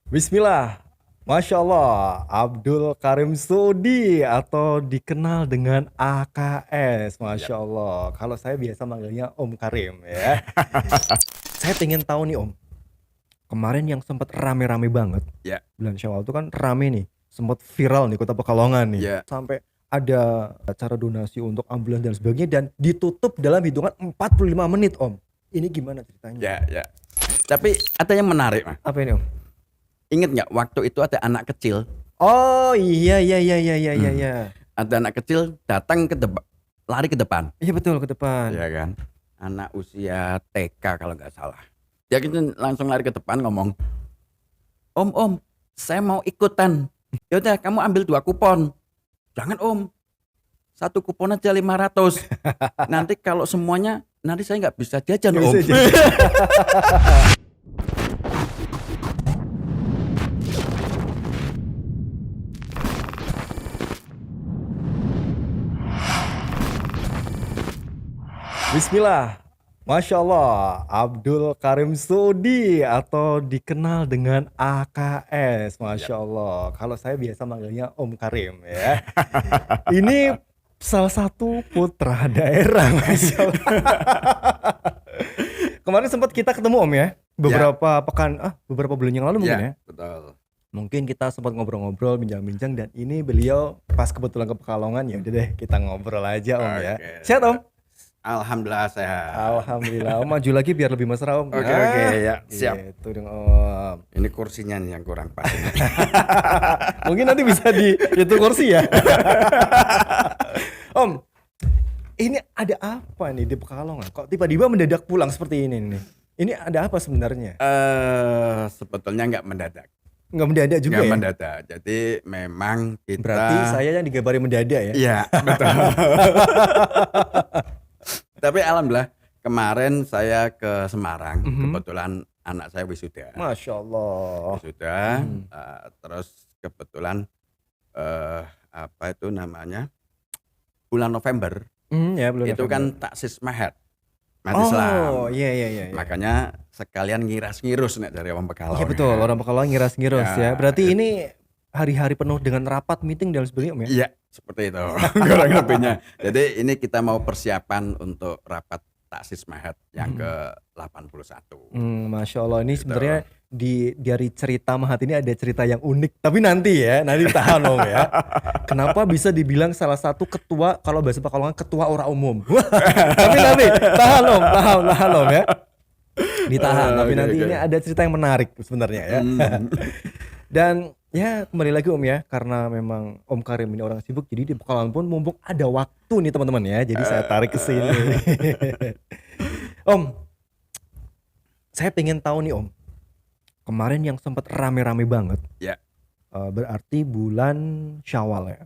Bismillah, Masya Allah, Abdul Karim Sudi atau dikenal dengan AKS, Iya. Masya Allah. Kalau saya biasa manggilnya Om Karim ya. Saya pengen tahu nih Om, kemarin yang sempat rame-rame banget, Ya, bulan Syawal itu kan rame nih, sempat viral nih Kota Pekalongan nih. ya, Sampai ada acara donasi untuk ambulans dan sebagainya dan ditutup dalam hitungan 45 menit Om. Ini gimana ceritanya? ya. Tapi ada yang menarik, Mas. Apa ini Om? Ingat nggak waktu itu ada anak kecil, Oh iya iya iya iya iya iya. hmm, Iya. ada anak kecil datang ke depan, lari ke depan, Iya betul ke depan. ya kan? Anak usia TK kalau nggak salah. Dia gitu langsung lari ke depan ngomong, Om, saya mau ikutan. Ya udah, kamu ambil 2 kupon. Jangan Om, 1 kupon aja 500. Nanti kalau semuanya, nanti saya nggak bisa jajan Nggak Om. bisa jadi. Bismillah, Masya Allah, Abdul Karim Sudi atau dikenal dengan AKS, Ya. Masya Allah. Kalau saya biasa manggilnya Om Karim ya. Ini salah satu putra daerah, Masya Allah. Kemarin sempat kita ketemu Om ya, Ya, beberapa bulan yang lalu mungkin ya. betul. Mungkin kita sempat ngobrol-ngobrol, bincang-bincang dan ini beliau pas kebetulan ke Pekalongan ya udah deh kita ngobrol aja Om ya. Oke. Sehat Om? Alhamdulillah sehat. Alhamdulillah, Om maju lagi biar lebih mesra Om. Oke, ya, siap. Gitu dong Om. Ini kursinya nih yang kurang pas. Mungkin nanti bisa di itu kursi ya. Om, ini ada apa nih di Pekalongan? Kok tiba-tiba mendadak pulang seperti ini nih? Ini ada apa sebenarnya? Sebetulnya nggak mendadak. Nggak mendadak juga Nggak ya? mendadak. Jadi memang kita. Berarti saya yang digabari mendadak ya? Iya, betul. Tapi alhamdulillah kemarin saya ke Semarang. Kebetulan anak saya wisuda. Masya Allah. Wisuda. Terus kebetulan apa itu namanya? Bulan November. Ya belum Itu November. kan taksis Mahat. Mati Islam. Oh iya. Makanya sekalian ngiras-ngirus nih dari orang Pekalongan. Iya betul, orang Pekalongan ngiras-ngiras ya. Ya, Berarti ini hari-hari penuh dengan rapat, meeting dan sebagainya Om ya? Iya, seperti itu. Kurang lebihnya. Jadi ini kita mau persiapan untuk rapat taksis Mahat yang ke-81. Masya Allah, ini Gitu. sebenarnya dari cerita Mahat ini ada cerita yang unik. Tapi nanti tahan Om ya. Kenapa bisa dibilang salah satu ketua, kalau bahasa Pekalongan ketua ora umum? Tapi nanti tahan Om ya. Ditahan, tapi Oke, nanti oke. ini ada cerita yang menarik sebenarnya ya. Dan ya kembali lagi Om ya, karena memang Om Karim ini orang sibuk, jadi di Pekalongan pun mumpung ada waktu nih teman-teman ya, jadi saya tarik ke sini. Om, saya pengen tahu nih Om, kemarin yang sempat rame-rame banget, Ya. berarti bulan Syawal ya,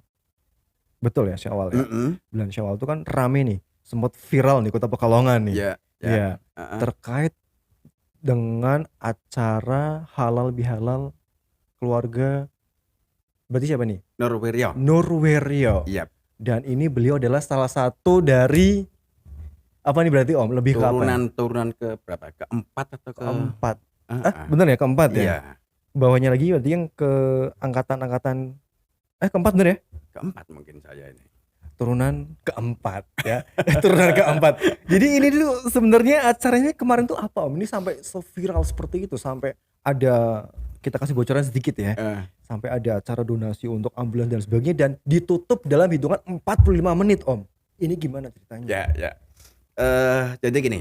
betul ya Syawal ya. Mm-mm. Bulan Syawal itu kan rame nih, sempat viral nih Kota Pekalongan nih. Ya. Ya, Uh-uh. terkait dengan acara halal bihalal keluarga, berarti siapa nih? Nurwiryo. Nurwiryo. Iya. Dan ini beliau adalah salah satu dari apa nih berarti Om? Lebih ke apa? Turunan ke berapa? Keempat atau Keempat. Uh-uh. Bener ya keempat ya? Iya. Bawahnya lagi berarti yang ke angkatan keempat bener ya? Keempat mungkin saya ini. Turunan keempat ya. Turunan keempat. Jadi ini tuh sebenarnya acaranya kemarin tuh apa Om? Ini sampai so viral seperti itu, sampai ada, kita kasih bocoran sedikit ya. Sampai ada acara donasi untuk ambulans dan sebagainya dan ditutup dalam hitungan 45 menit Om. Ini gimana ceritanya? Ya. Jadi gini,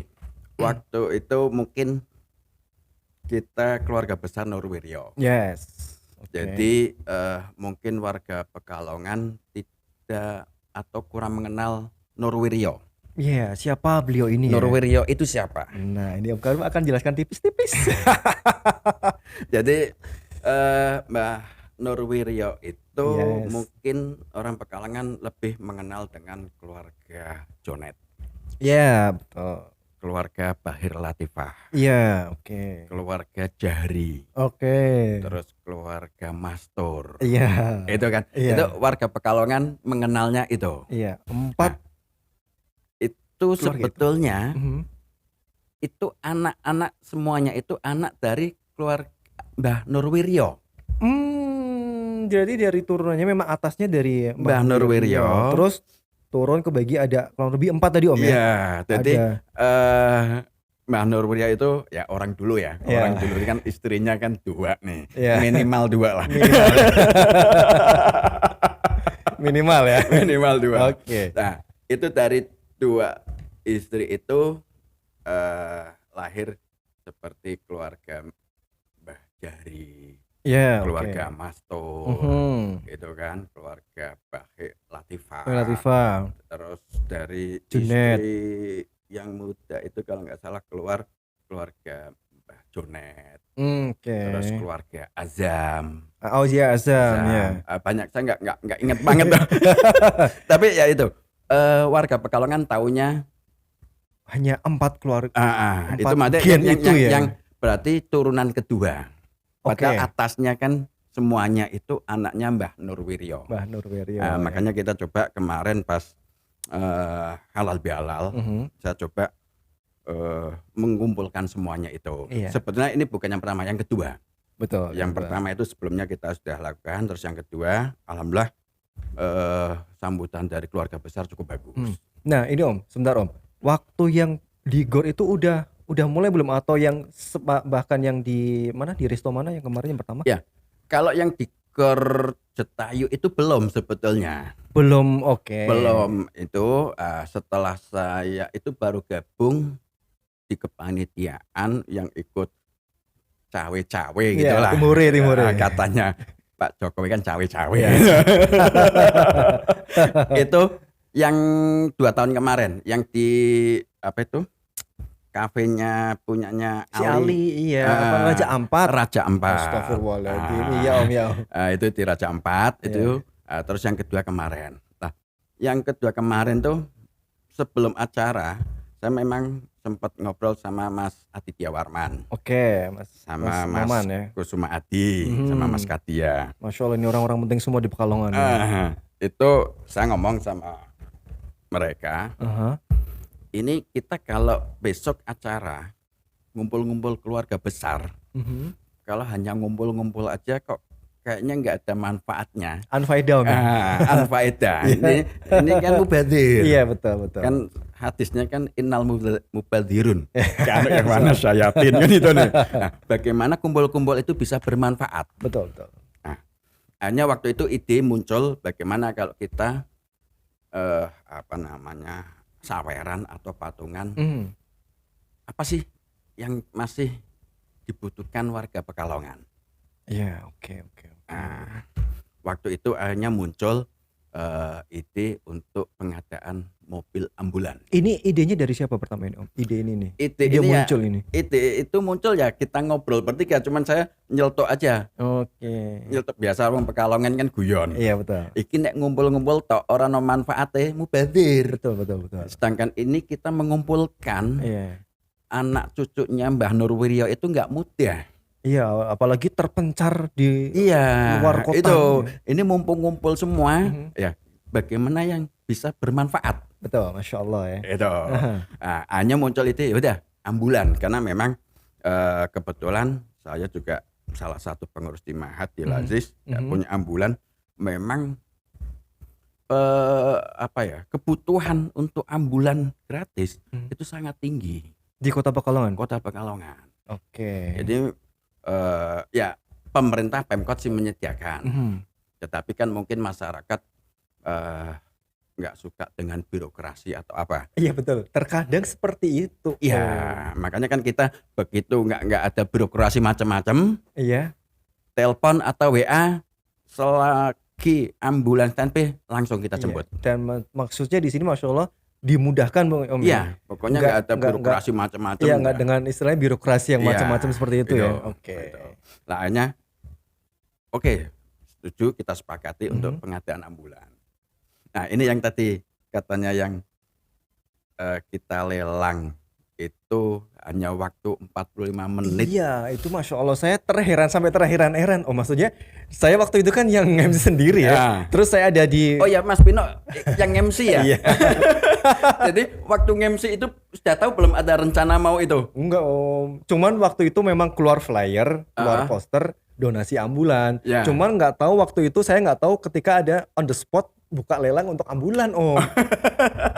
waktu itu mungkin kita keluarga besar Nurwiryo. Yes. Oke. Jadi mungkin warga Pekalongan tidak atau kurang mengenal Nurwiryo. Iya, siapa beliau ini ya? Nurwiryo itu siapa? Nah, ini Om Karim akan jelaskan tipis-tipis. Jadi Mbah Nurwiryo itu Yes. mungkin orang Pekalongan lebih mengenal dengan keluarga Jonet, Iya, betul. keluarga Bahir Latifah, Iya, oke. keluarga Jahri, Oke. terus keluarga Mastur. Iya. Itu kan, Iya. itu warga Pekalongan mengenalnya itu. Iya, empat Itu keluarga itu. sebetulnya Mhm. itu anak-anak semuanya itu anak dari keluarga Mbah Nurwiryo. Jadi dari turunannya memang atasnya dari Mbah Nurwiryo. Terus turun ke bagi ada kurang lebih 4 tadi Om ya? Iya, jadi Ada Mbah Nurwiryo itu ya orang dulu ya. Iya. Orang dulu kan istrinya kan 2 nih. Iya. Minimal 2 lah. Minimal ya. Minimal 2. Oke. Nah, itu dari 2 istri itu lahir seperti keluarga Mbah Jari, Ya, keluarga oke. Mas Tur, gitu kan, keluarga Mbah Latifah. Latifah. Terus dari Junet. istri yang muda itu kalau nggak salah keluarga Mbah Jonet. Oke. Terus keluarga Azam. Oh iya Azam ya. Banyak, saya nggak inget banget. Tapi ya itu warga Pekalongan taunya Hanya 4 keluarga. itu Empat maksudnya gen itu ya? yang berarti turunan kedua. Padahal atasnya kan semuanya itu anaknya Mbah Nurwiryo. Mbah Nurwiryo. Makanya kita coba kemarin pas halal bihalal, saya coba mengumpulkan semuanya itu. Iya. Sebetulnya ini bukan yang pertama, yang kedua. Betul. Yang pertama itu sebelumnya kita sudah lakukan, terus yang kedua, alhamdulillah sambutan dari keluarga besar cukup bagus. Nah ini Om, sebentar Om. Waktu yang di GOR itu udah mulai belum, atau yang bahkan yang di mana, di resto mana yang kemarin yang pertama? Ya, kalau yang di GOR Jetayu itu belum sebetulnya. Belum, oke. Belum, itu setelah saya itu baru gabung di kepanitiaan yang ikut cawe-cawe gitu lah. Timure. Katanya Pak Jokowi kan cawe-cawe. Iya. Itu yang 2 tahun kemarin, yang di apa itu? Kafenya punyanya Si Ali, iya. Raja Ampat. Raja Ampat. Astagfirullahaladzim. Iya Om ya. Itu di Raja Ampat itu. Terus yang kedua kemarin. Nah, yang kedua kemarin tuh sebelum acara saya memang sempat ngobrol sama Mas Aditya Warman. Oke, Mas. Sama Mas Maman ya. Kusuma Adi, sama Mas Kadia. Masya Allah, ini orang-orang penting semua di Pekalongan. Itu saya ngomong sama mereka. Ini kita kalau besok acara ngumpul-ngumpul keluarga besar, kalau hanya ngumpul-ngumpul aja kok kayaknya nggak ada manfaatnya. Unfaedah. Unfaedah. Ini kan mubadzir. Iya betul. Kan hadisnya kan innal mubadzirun. Kan yang mana syayatin kan itu nih. Nah, bagaimana kumpul-kumpul itu bisa bermanfaat? Betul. Nah, hanya waktu itu ide muncul bagaimana kalau kita saweran atau patungan. Apa sih yang masih dibutuhkan warga Pekalongan? Iya, oke. Nah, waktu itu akhirnya muncul ide untuk pengadaan mobil ambulan. Ini idenya dari siapa pertama ini Om? Ide ini nih. Ide muncul ini. Ide itu muncul ya kita ngobrol bertiga, cuman saya nyeltok aja. Oke. Nyeltok biasa orang Pekalongan kan guyon. Iya betul. Iki nek ngumpul-ngumpul tok ora ono manfaate mubadzir. Betul. Sedangkan ini kita mengumpulkan anak cucunya Mbah Nurwiryo itu nggak mudah. Iya, apalagi terpencar di luar kota. Itu ini mumpung ngumpul semua, ya bagaimana yang bisa bermanfaat. Betul, Masya Allah ya. Itu. Hanya muncul itu ya udah ambulan, karena memang kebetulan saya juga salah satu pengurus di Mahat di Lazis punya ambulan. Memang kebutuhan untuk ambulan gratis itu sangat tinggi di Kota Pekalongan. Oke. Jadi ya pemerintah Pemkot sih menyediakan, tetapi kan mungkin masyarakat nggak suka dengan birokrasi atau apa. Iya betul, terkadang seperti itu. Iya, makanya kan kita begitu nggak ada birokrasi macam-macam. Iya. Telepon atau WA selagi ambulans standby langsung kita jemput. Dan maksudnya di sini Masya Allah dimudahkan Om. Iya, pokoknya nggak ada birokrasi macam-macam. Iya, nggak dengan istilahnya birokrasi yang macam-macam seperti itu ya. Oke. Lah hanya setuju, kita sepakati untuk pengadaan ambulan. Nah ini yang tadi katanya yang kita lelang itu hanya waktu 45 menit. Iya, itu Masya Allah, saya sampai terheran-heran. Oh, maksudnya saya waktu itu kan yang MC sendiri ya. Ya. Terus saya ada di Oh ya, Mas Pino yang MC ya. Iya. Jadi waktu MC itu sudah tahu belum ada rencana mau itu? Enggak Om, cuman waktu itu memang keluar flyer, keluar poster donasi ambulan. Ya. Cuman nggak tahu waktu itu, saya nggak tahu ketika ada on the spot buka lelang untuk ambulan Om.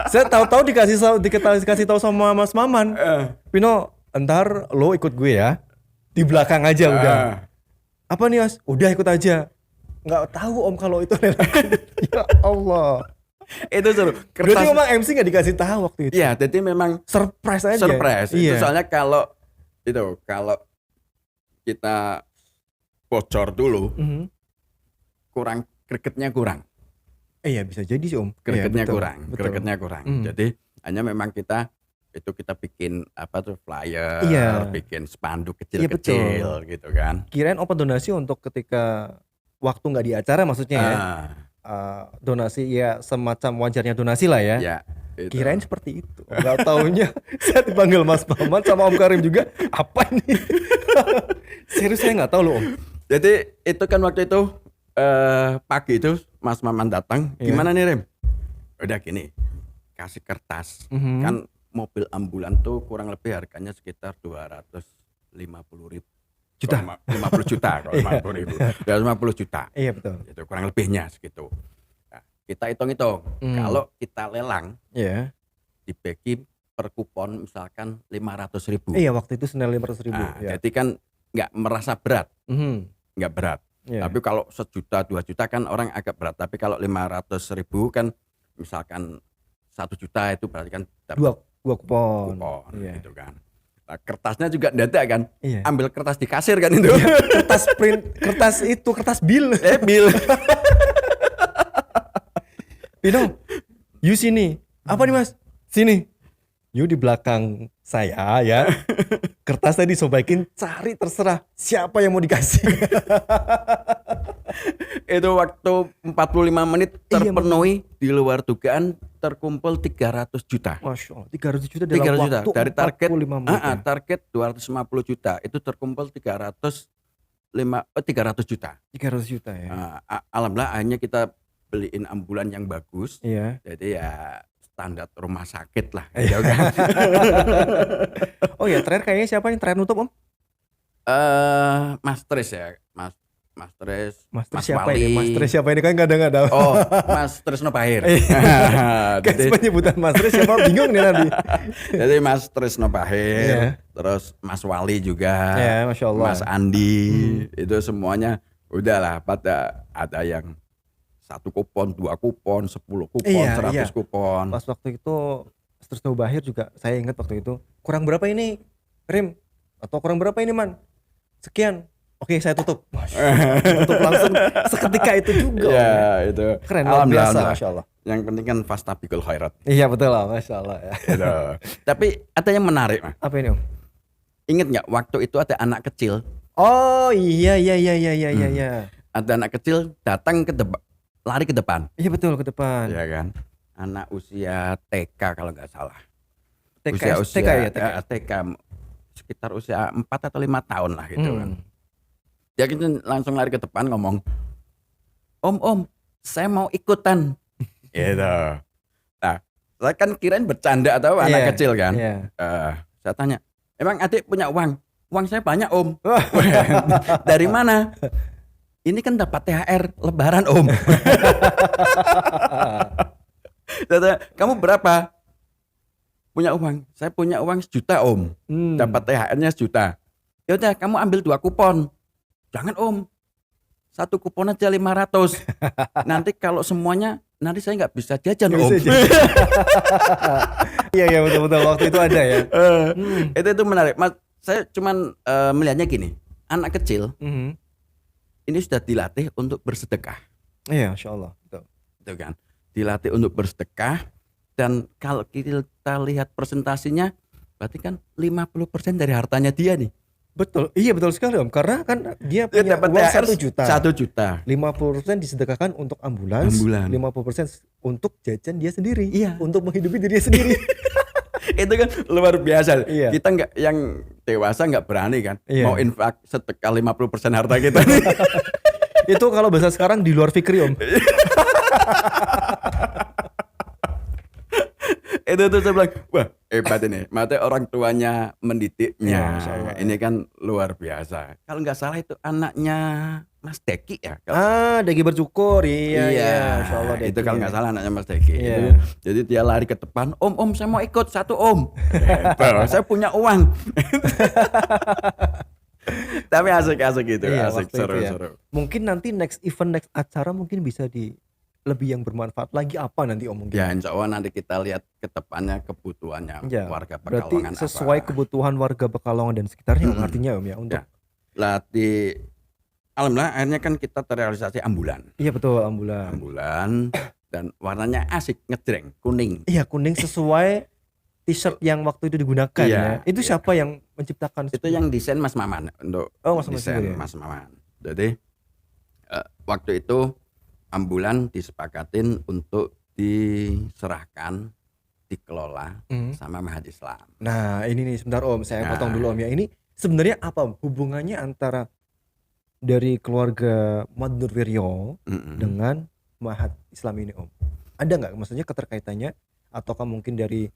Saya tahu-tahu dikasih tahu sama Mas Maman, Pino, entar lo ikut gue ya, di belakang aja udah. Apa nih Mas? Udah ikut aja. Nggak tahu Om kalau itu lelang. Ya Allah. Itu seru. Berarti memang MC nggak dikasih tahu waktu itu. Iya, jadi memang Surprise aja. surprise. Iya. Itu soalnya kalau kita bocor dulu, kurang gregetnya kurang. Iya bisa jadi sih Om. Gregetnya Iya, betul, kurang, betul. gregetnya kurang. Jadi hanya memang kita bikin flyer, Iya. bikin spanduk Iya, kecil-kecil gitu kan. Kirain open donasi untuk ketika waktu nggak di acara maksudnya ya. Donasi ya semacam wajarnya donasi lah ya. Ya, itu. Kirain seperti itu. Nggak taunya saya dipanggil Mas Maman sama Om Karim juga. Apa nih? Serius saya nggak tahu loh Om. Jadi itu kan waktu itu pagi itu Mas Maman datang, Iya. gimana nih Rem? Udah gini, kasih kertas. Kan mobil ambulan tuh kurang lebih harganya sekitar 250.000 Juta. 50 juta kalau 50.000. 250 juta. Iya betul. Itu kurang lebihnya segitu. Nah, kita hitung-hitung. Kalau kita lelang Iya. dibagi per kupon misalkan 500.000. Iya waktu itu senilai 500.000. Nah, Ya. jadi kan nggak merasa berat, Mhm. nggak berat. Iya. Tapi kalau 1 juta, 2 juta kan orang agak berat. Tapi kalau 500.000 kan misalkan 1 juta itu berarti kan dapat Dua kupon. kupon Iya. gitu kan. Nah, kertasnya juga dadak kan. Iya. Ambil kertas di kasir kan itu. Kertas print, kertas bill. Bil. Pino, you sini. Apa nih Mas? Sini. You di belakang saya ya. Kertasnya disobakin, cari terserah siapa yang mau dikasih. Itu waktu 45 menit Iya, terpenuhi, di luar dugaan terkumpul 300 juta. Masya Allah, 300 juta dalam 300 juta waktu dari target 45 menit ya. target 250 juta itu terkumpul 300 juta. 300 juta ya. Alhamdulillah akhirnya kita beliin ambulan yang bagus. Iya. Jadi ya standar rumah sakit lah gitu kan. Oh ya, terakhir kayaknya siapa nih terakhir nutup Om? Mas Tris ya, Mas Tris, Mas Tris Mas siapa Wali. ini? Mas Tris siapa ini kan kadang-kadang. Oh, Mas Trisno Bahir. Guys, Jadi, penyebutan Mas Tris siapa bingung nih nanti. jadi Mas Trisno Bahir, Iya. terus Mas Wali juga, Ya, Masya Allah. Mas Andi, itu semuanya udahlah pada ada yang 1 kupon, 2 kupon, 10 kupon, Iya, 100 iya. kupon. Pas waktu itu Trisno Bahir juga saya ingat waktu itu kurang berapa ini Rim atau kurang berapa ini Man, sekian, oke saya tutup. Tutup langsung seketika itu juga. Ya Om, ya. itu Keren luar biasa Alhamdulillah. Masya Allah. Yang penting kan fastabikul khairat. Iya betul lah Masya Allah ya. Gitu. Tapi ada yang menarik, Mas. Apa ini Om? Ingat nggak waktu itu ada anak kecil, Oh iya. ada anak kecil datang ke depan, lari ke depan, Iya betul ke depan. ya kan? Anak usia TK kalau nggak salah. TK ya TK. TK sekitar usia 4 atau 5 tahun lah gitu kan. Hmm. Dia gitu langsung lari ke depan ngomong, Om, saya mau ikutan. Gitu. Nah, saya kan kirain bercanda atau anak Iya, kecil kan. Iya. Saya tanya, emang adik punya uang? Uang saya banyak Om. Dari mana? Ini kan dapat THR Lebaran Om. Saya tanya, kamu berapa? Punya uang? Saya punya uang 1 juta Om. Dapat THR-nya 1 juta. Ya udah, kamu ambil 2 kupon. Jangan Om. 1 kupon aja 500. Nanti kalau semuanya, nanti saya nggak bisa jajan Nggak Om. bisa jajan. Iya betul waktu itu ada ya. Itu menarik. Mas, saya cuman melihatnya gini. Anak kecil ini sudah dilatih untuk bersedekah. Iya Masya Allah. Betul. Gitu kan. Dilatih untuk bersedekah. Dan kalau kita lihat presentasinya, berarti kan 50% dari hartanya dia nih. Betul, iya betul sekali Om. Karena kan dia punya dapat uang THR 1 juta. 1 juta. 50% disedekahkan untuk ambulans, Ambulan. 50% untuk jajan dia sendiri. Iya. Untuk menghidupi dirinya sendiri. Itu kan luar biasa. Iya. Kita nggak, yang dewasa nggak berani kan, Iya. mau infak sedekah 50% harta kita. Itu kalau bahasa sekarang di luar fikri Om. Itu tuh saya bilang, wah hebat ini. Mati orang tuanya mendidiknya. Ya, Masya Allah. Ini kan luar biasa. Kalau nggak salah itu anaknya Mas Deki ya. Degi bercukur. Iya. Masya Allah, itu Deki. kalau nggak salah anaknya Mas Deki. Iya. Itu, jadi dia lari ke depan, Om saya mau ikut satu Om. Saya punya uang. Tapi asik-asik gitu, Iya, asik, waktu itu ya. seru-seru. Mungkin nanti next event, next acara mungkin bisa di lebih yang bermanfaat lagi apa nanti Om mungkin. Ya insya Allah nanti kita lihat ke depannya kebutuhannya Ya, warga berarti Pekalongan sesuai apa. kebutuhan warga Pekalongan dan sekitarnya Om, artinya Om ya untuk. Ya. Lah alhamdulillah akhirnya kan kita terrealisasi ambulan. Iya betul, ambulan. Ambulan dan warnanya asik, ngejreng, kuning. Iya, kuning sesuai t-shirt yang waktu itu digunakan Iya, ya. Itu iya. siapa yang menciptakan? Itu yang desain Mas Maman untuk Oh, Mas Maman desain sendiri ya? Mas Maman. Jadi waktu itu ambulan disepakatin untuk diserahkan, dikelola sama Mahat Islam. Nah, ini nih sebentar Om, saya potong dulu Om ya. Ini sebenarnya apa Om hubungannya antara dari keluarga Muhammad Nurwiryo dengan Mahat Islam ini Om? Ada nggak maksudnya keterkaitannya, ataukah mungkin dari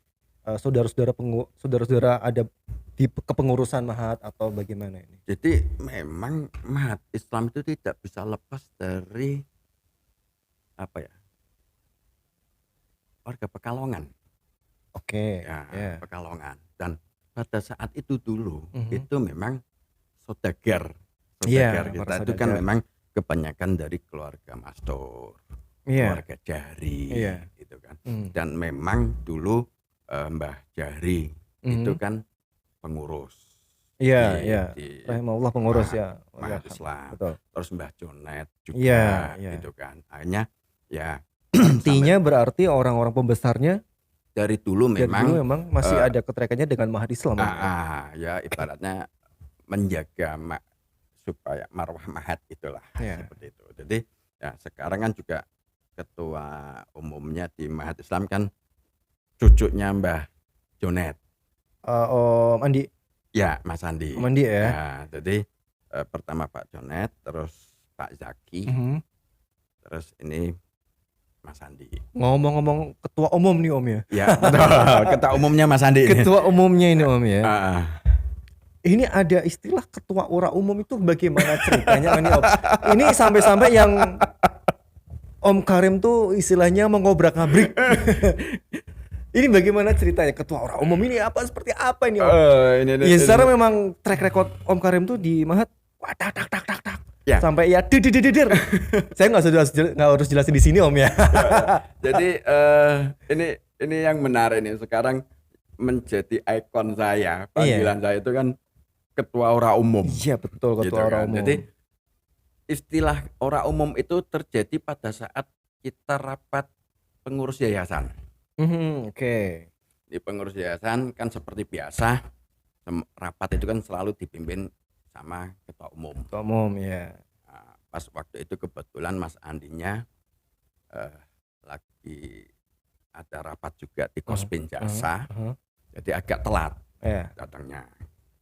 saudara-saudara ada di kepengurusan Mahat atau bagaimana ini? Jadi memang Mahat Islam itu tidak bisa lepas dari apa ya, warga Pekalongan. Oke. Ya, Pekalongan. Dan pada saat itu dulu itu memang saudagar Iya, kita para itu kan saudagar. memang kebanyakan dari keluarga Mastur, Iya. keluarga Jari, Iya. gitu kan. Dan memang dulu Mbah Jari itu kan pengurus. Iya. di Rahimahullah pengurus ya. Mahat Islam. Betul. Terus Mbah Jonet juga, Iya. gitu kan. Akhirnya ya Intinya berarti orang-orang pembesarnya dari dulu dari memang dulu memang masih ada keterkaitannya dengan Mahat Islam. Om, ya? ya ibaratnya menjaga supaya marwah Mahat itulah, Iya. seperti itu. Jadi ya sekarang kan juga ketua umumnya di Mahat Islam kan cucunya Mbah Jonet. Om Andi. Ya, Mas Andi. Om Andi ya. Ya, jadi pertama Pak Jonet, terus Pak Zaki, terus ini Mas Andi. Ngomong-ngomong ketua umum nih Om ya. Ya, betul. Ketua umumnya Mas Andi. Ketua umumnya ini Om ya. Ah. Ini ada istilah ketua ora umum itu bagaimana ceritanya ini Om? Ini sampai-sampai yang Om Karim tuh istilahnya mengobrak-abrik. Ini bagaimana ceritanya ketua ora umum ini apa seperti apa ini Om? Ya secara memang track record Om Karim tuh di Mahat wah tak. Ya. Sampai ya dir. Saya nggak harus jelasin di sini Om ya. Jadi ini yang menarik nih, sekarang menjadi ikon saya, panggilan saya itu kan ketua ora umum. Iya betul, ketua Gitu ora kan. umum. Jadi istilah ora umum itu terjadi pada saat kita rapat pengurus yayasan. Oke. Di pengurus yayasan kan seperti biasa, rapat itu kan selalu dipimpin sama ketua umum. Ketua umum ya. Nah, pas waktu itu kebetulan Mas Andinya lagi ada rapat juga di Kospin Jasa, jadi agak telat datangnya.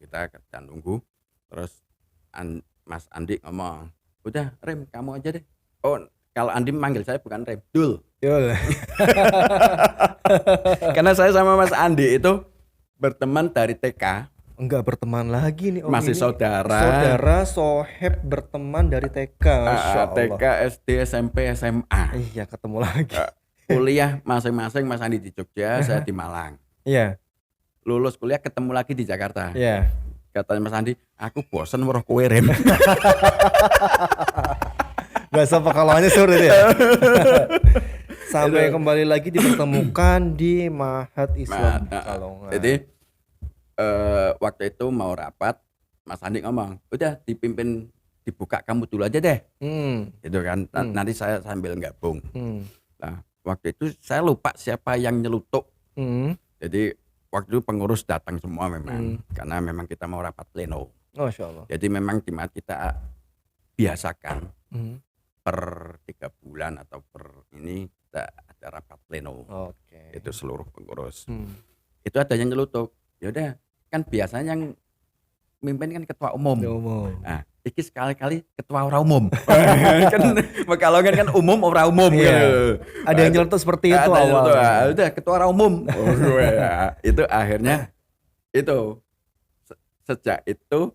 Kita dan nunggu, terus Mas Andi ngomong, udah Rem kamu aja deh. Oh kalau Andi manggil saya bukan Rem, Dul. Karena saya sama Mas Andi itu berteman dari TK. Enggak berteman lagi nih Om. Masih ini saudara. Saudara soheb berteman dari TK. Masya Allah. TK, SD, SMP, SMA. Iya ketemu lagi. Kuliah masing-masing, Mas Andi di Jogja, saya di Malang. Iya. Lulus kuliah ketemu lagi di Jakarta. Iya. Katanya Mas Andi, aku bosen weruh kowe Rem. Bahasa Pekalongannya seperti itu ya. Sampai kembali lagi dipertemukan di Mahat Islam Pekalongan. Jadi waktu itu mau rapat, Mas Andi ngomong, udah dipimpin, dibuka kamu dulu aja deh. Gitu kan. Nanti saya sambil gabung. Nah, waktu itu saya lupa siapa yang nyelutuk. Jadi waktu itu pengurus datang semua memang, karena memang kita mau rapat pleno. Masya Allah. Jadi memang di mana kita biasakan per 3 bulan atau per ini kita ada rapat pleno. Oke. Itu seluruh pengurus. itu ada yang nyelutuk. Ya udah, kan biasanya yang mimpin kan ketua umum. Nah, iki sekali-kali ketua ora umum. Kan Pekalongan kan umum ora umum Iya. gitu. Ada yang nyeletuk seperti itu Ada yang awal. nyeletuk, udah ketua ora umum. Itu akhirnya itu sejak itu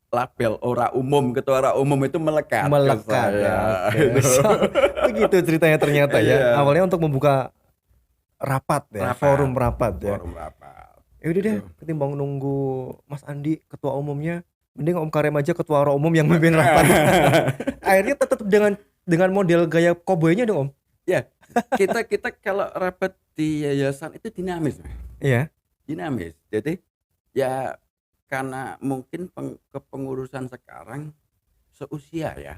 label ora umum, ketua ora umum itu melekat ke Melekat saya. ya. Oke. Itu. Begitu ceritanya ternyata ya. Iya. Awalnya untuk membuka rapat ya, forum rapat ya. Forum rapat. Ya udah deh, ketimbang nunggu Mas Andi ketua umumnya, mending Om Karim aja ketua ora umum yang memimpin rapat. Akhirnya tetap dengan model gaya koboynya dong Om. Ya, kita kalau rapat di yayasan itu dinamis, Mas. Iya. Dinamis. Jadi ya karena mungkin kepengurusan sekarang seusia ya,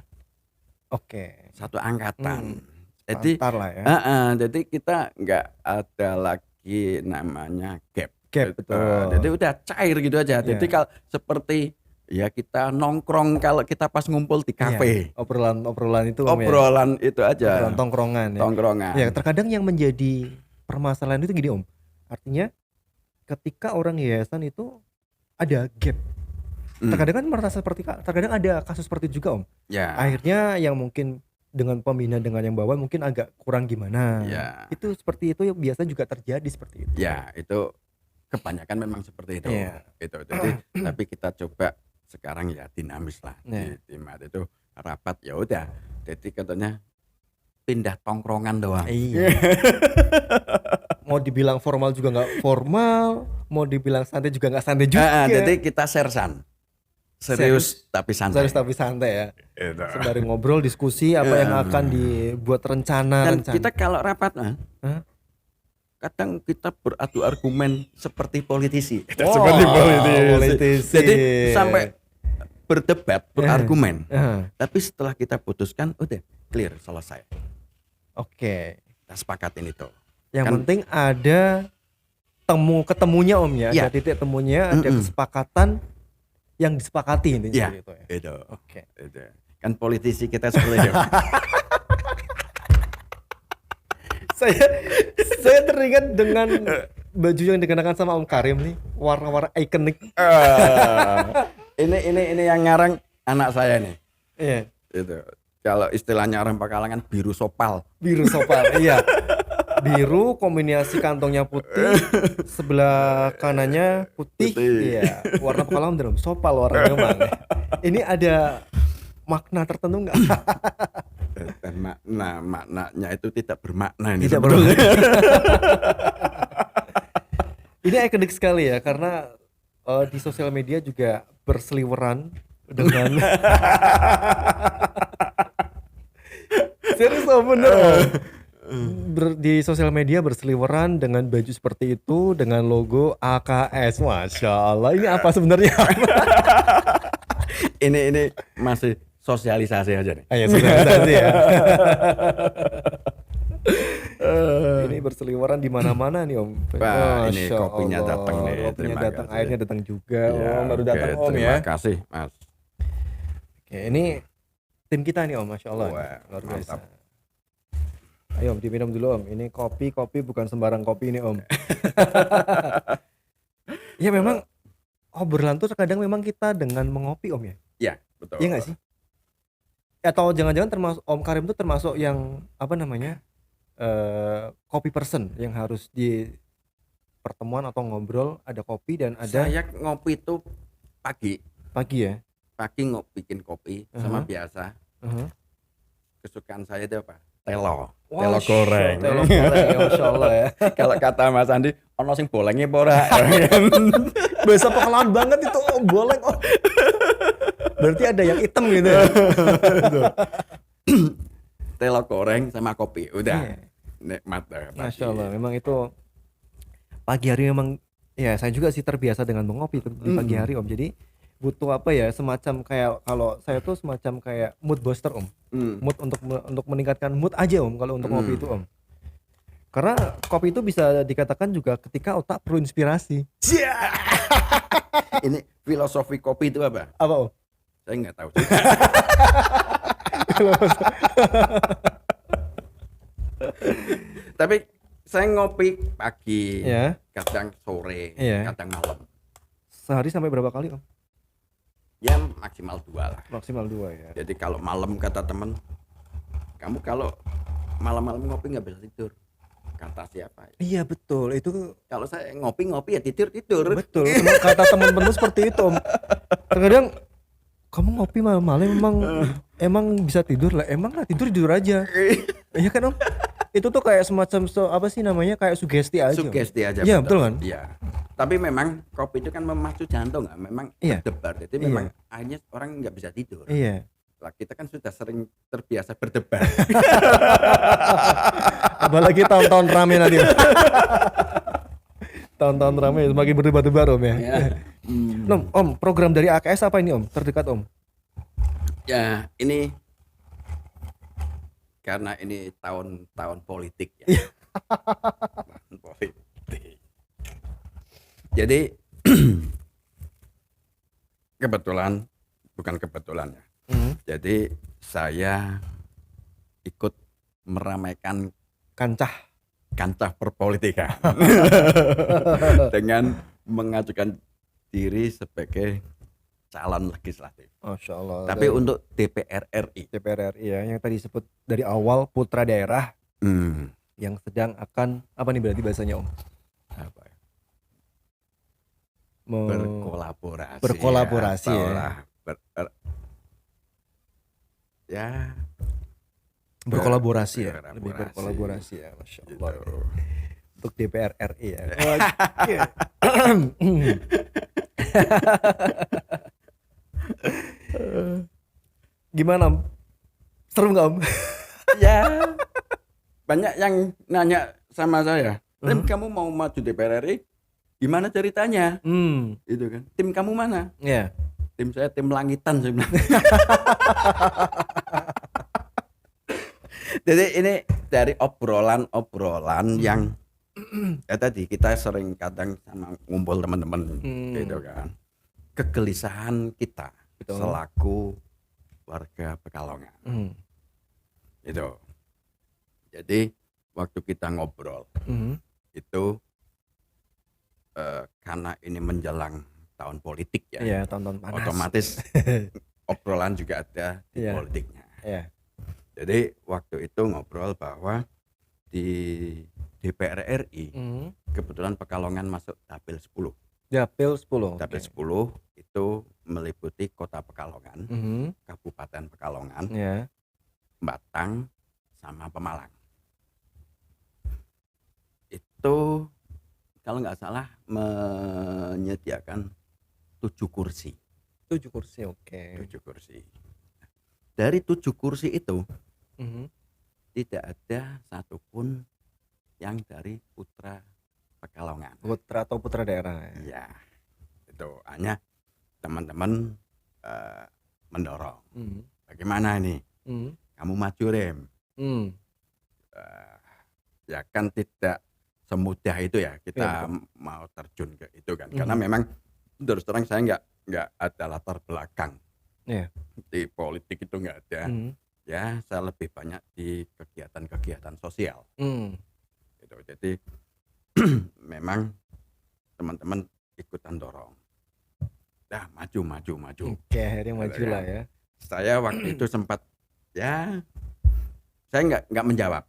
Oke. satu angkatan. Jadi Antar lah ya. jadi kita nggak ada lagi namanya gap. Gap, betul. Jadi udah cair gitu aja. Jadi Iya. kalau seperti ya kita nongkrong kalau kita pas ngumpul di kafe. Iya. Obrolan itu Om, ya. Obrolan itu aja. Obrolan tongkrongan ya. Tongkrongan. Ya, terkadang yang menjadi permasalahan itu gini Om. Artinya ketika orang yayasan itu ada gap. Terkadang kan merasa seperti, terkadang ada kasus seperti itu juga Om. Ya. Akhirnya yang mungkin dengan pembina dengan yang bawah mungkin agak kurang gimana. Ya. Itu seperti itu biasa juga terjadi seperti itu. Ya, itu kebanyakan memang seperti itu. Iya. Itu. Jadi tapi kita coba sekarang ya dinamis lah. Iya. Di Timat itu rapat ya udah. Jadi katanya pindah tongkrongan doang. Iya. Mau dibilang formal juga nggak formal, mau dibilang santai juga nggak santai juga. Jadi kita sersan. Serius tapi santai. Serius tapi santai ya. Itu. Sembari ngobrol, diskusi apa yang akan dibuat rencana. Dan kita kalau rapat, Hah? kadang kita beradu argumen seperti politisi. Oh, Seperti politisi. Jadi sampai berdebat, berargumen. Heeh. Tapi setelah kita putuskan, udah clear, selesai. Oke. Kita sepakatin itu. Yang Kan- penting ada ketemunya Om ya, Iya. ada titik temunya, ada kesepakatan yang disepakati intinya Iya. seperti itu ya. Itu. Oke. Itu. Kan politisi kita seperti itu. Saya teringat dengan baju yang dikenakan sama Om Karim nih, warna-warna ikonik. Ini yang ngarang anak saya nih. Iya, Itu. Kalau istilahnya orang Pekalongan biru sopal. biru sopal. Iya. Biru kombinasi kantongnya putih, sebelah kanannya putih. Putih. Iya, warna Pekalongan bener, sopal warnanya memang. Ini ada makna tertentu nggak? Dan maknanya itu tidak bermakna ini. Tidak sebetulnya. Ini ikonik sekali ya, karena di sosial media juga berseliweran dengan serius Om, bener Om. Di sosial media berseliweran dengan baju seperti itu dengan logo AKS. Masya Allah, ini apa sebenarnya? Ini masih sosialisasi aja nih. Ayo sosialisasi ya. Ini berseliweran di mana-mana nih Om. Wah, ini Masya kopinya Allah, datang nih. Kopinya Terima datang, kasih. airnya datang juga. Ya, Om, baru oke, datang Om terima ya. kasih, Mas. Oke, ini tim kita nih Om, Masya Allah. Wah, Luar biasa. mantap. Ayo Om, diminum dulu Om. Ini kopi bukan sembarang kopi ini Om. Ya memang obrolan tuh terkadang memang kita dengan mengopi Om ya. Ya, betul. Iya nggak sih? Atau jangan-jangan termasuk Om Karim tuh termasuk yang apa namanya copy person yang harus di pertemuan atau ngobrol ada kopi dan ada Saya ngopi itu pagi. pagi ya. Pagi bikin kopi sama biasa. Kesukaan saya itu apa? Telo. Telo goreng. Telo goreng ya, Masya Allah ya. Kalau kata Mas Andi, ono sing bolengnya apa ora? Bahasa Pekalongan banget itu boleng. Oh. Berarti ada yang hitam gitu ya. Telo goreng sama kopi. Udah. Iya. Nikmat dah. Masya Allah, memang itu pagi hari memang ya saya juga sih terbiasa dengan mengopi di pagi hari Om. Jadi butuh apa ya, semacam kayak kalau saya tuh semacam kayak mood booster Om. Mood untuk meningkatkan mood aja Om kalau untuk ngopi itu Om. Karena kopi itu bisa dikatakan juga ketika otak perlu inspirasi. Ini filosofi kopi itu apa? Apa Om? Saya nggak tahu. Tapi saya ngopi pagi. Ya. kadang sore, Iya. kadang malam. Sehari sampai berapa kali Om? Ya maksimal 2 lah. Maksimal 2 ya. Jadi kalau malam kata temen, kamu kalau malam-malam ngopi nggak bisa tidur. Kata siapa? Iya betul, itu Kalau saya ngopi-ngopi ya tidur. betul. Kata teman-teman seperti itu Om. Terkadang kamu ngopi malam-malam emang bisa tidur lah. Emang lah tidur aja. Iya kan Om? Itu tuh kayak semacam apa sih namanya, kayak sugesti aja. Sugesti aja. Iya betul kan? Iya. Tapi memang kopi itu kan memacu jantung, memang Iya. berdebar. Jadi memang akhirnya orang nggak bisa tidur. Iya. Lah kita kan sudah sering terbiasa berdebar. Apalagi tahun-tahun rame nanti. Tahun-tahun rame semakin berdebar-debar Om ya. Ya. Om, program dari AKS apa ini Om? Terdekat Om? Ya, ini karena ini tahun politik ya. Tahun politik. Jadi bukan kebetulan ya. Jadi saya ikut meramaikan kancah perpolitikan dengan mengajukan diri sebagai calon legislatif. Masya Allah. Tapi untuk DPR RI. DPR RI ya, yang tadi disebut dari awal putra daerah yang sedang akan apa nih berarti bahasanya Om? Apa ya? Berkolaborasi ya. Berkolaborasi ya, berkolaborasi. lebih berkolaborasi ya, Masya Allah. Gitu. Untuk DPR RI ya. Oke. Gimana Om? Seru nggak Om? Ya, banyak yang nanya sama saya, Tim kamu mau maju DPR RI? Gimana ceritanya? Itu kan. Tim kamu mana? Ya. Tim saya tim langitan saya bilang. Jadi ini dari obrolan yang ya tadi kita sering kadang sama ngumpul teman-teman gitu kan. Kegelisahan kita selaku warga Pekalongan. Itu. Jadi waktu kita ngobrol itu karena ini menjelang tahun politik ya. Iya, tahun-tahun panas. Otomatis obrolan juga ada di politiknya. Iya. Jadi waktu itu ngobrol bahwa di DPR RI kebetulan Pekalongan masuk Dapil 10. Dapil 10. Dapil 10 itu meliputi Kota Pekalongan, Kabupaten Pekalongan, Batang, sama Pemalang. Itu kalau nggak salah menyediakan 7 kursi. 7 kursi, oke. 7 kursi. Dari 7 kursi itu tidak ada satupun yang dari putra Pekalongan. Putra atau putra daerah. Iya. Itu hanya teman-teman mendorong. Bagaimana ini? Kamu maju Rem. Ya kan tidak semudah itu ya kita mau terjun ke itu kan. Karena memang terus terang saya nggak ada latar belakang di politik, itu nggak ada. Ya saya lebih banyak di kegiatan-kegiatan sosial. Gitu. Jadi memang teman-teman ikutan dorong. Dah maju. Oke, akhirnya maju lah ya. Saya waktu itu sempat ya saya nggak menjawab.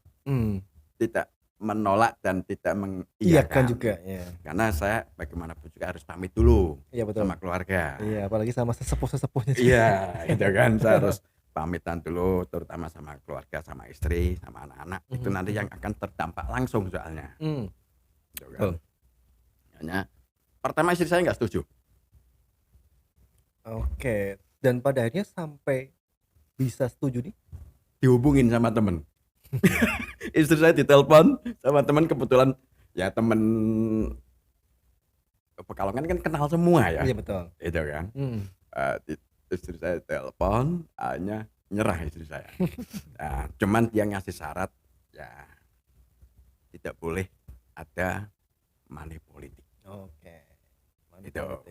Tidak menolak dan tidak mengiyakan juga ya. Karena saya bagaimanapun juga harus pamit dulu sama keluarga. Iya, apalagi sama sesepuh-sesepuhnya juga. Iya, itu kan saya harus pamitan dulu, terutama sama keluarga, sama istri, sama anak-anak. Itu nanti yang akan terdampak langsung soalnya. Gitu kan. Hanya pertama istri saya nggak setuju. Oke, dan pada akhirnya sampai bisa setuju nih? Dihubungin sama temen. Istri saya ditelepon sama teman, kebetulan ya temen Pekalongan kan kenal semua ya. Iya betul. Itu kan. Istri saya telepon, hanya nyerah istri saya. Nah, cuman dia ngasih syarat ya tidak boleh ada money politik. Oke.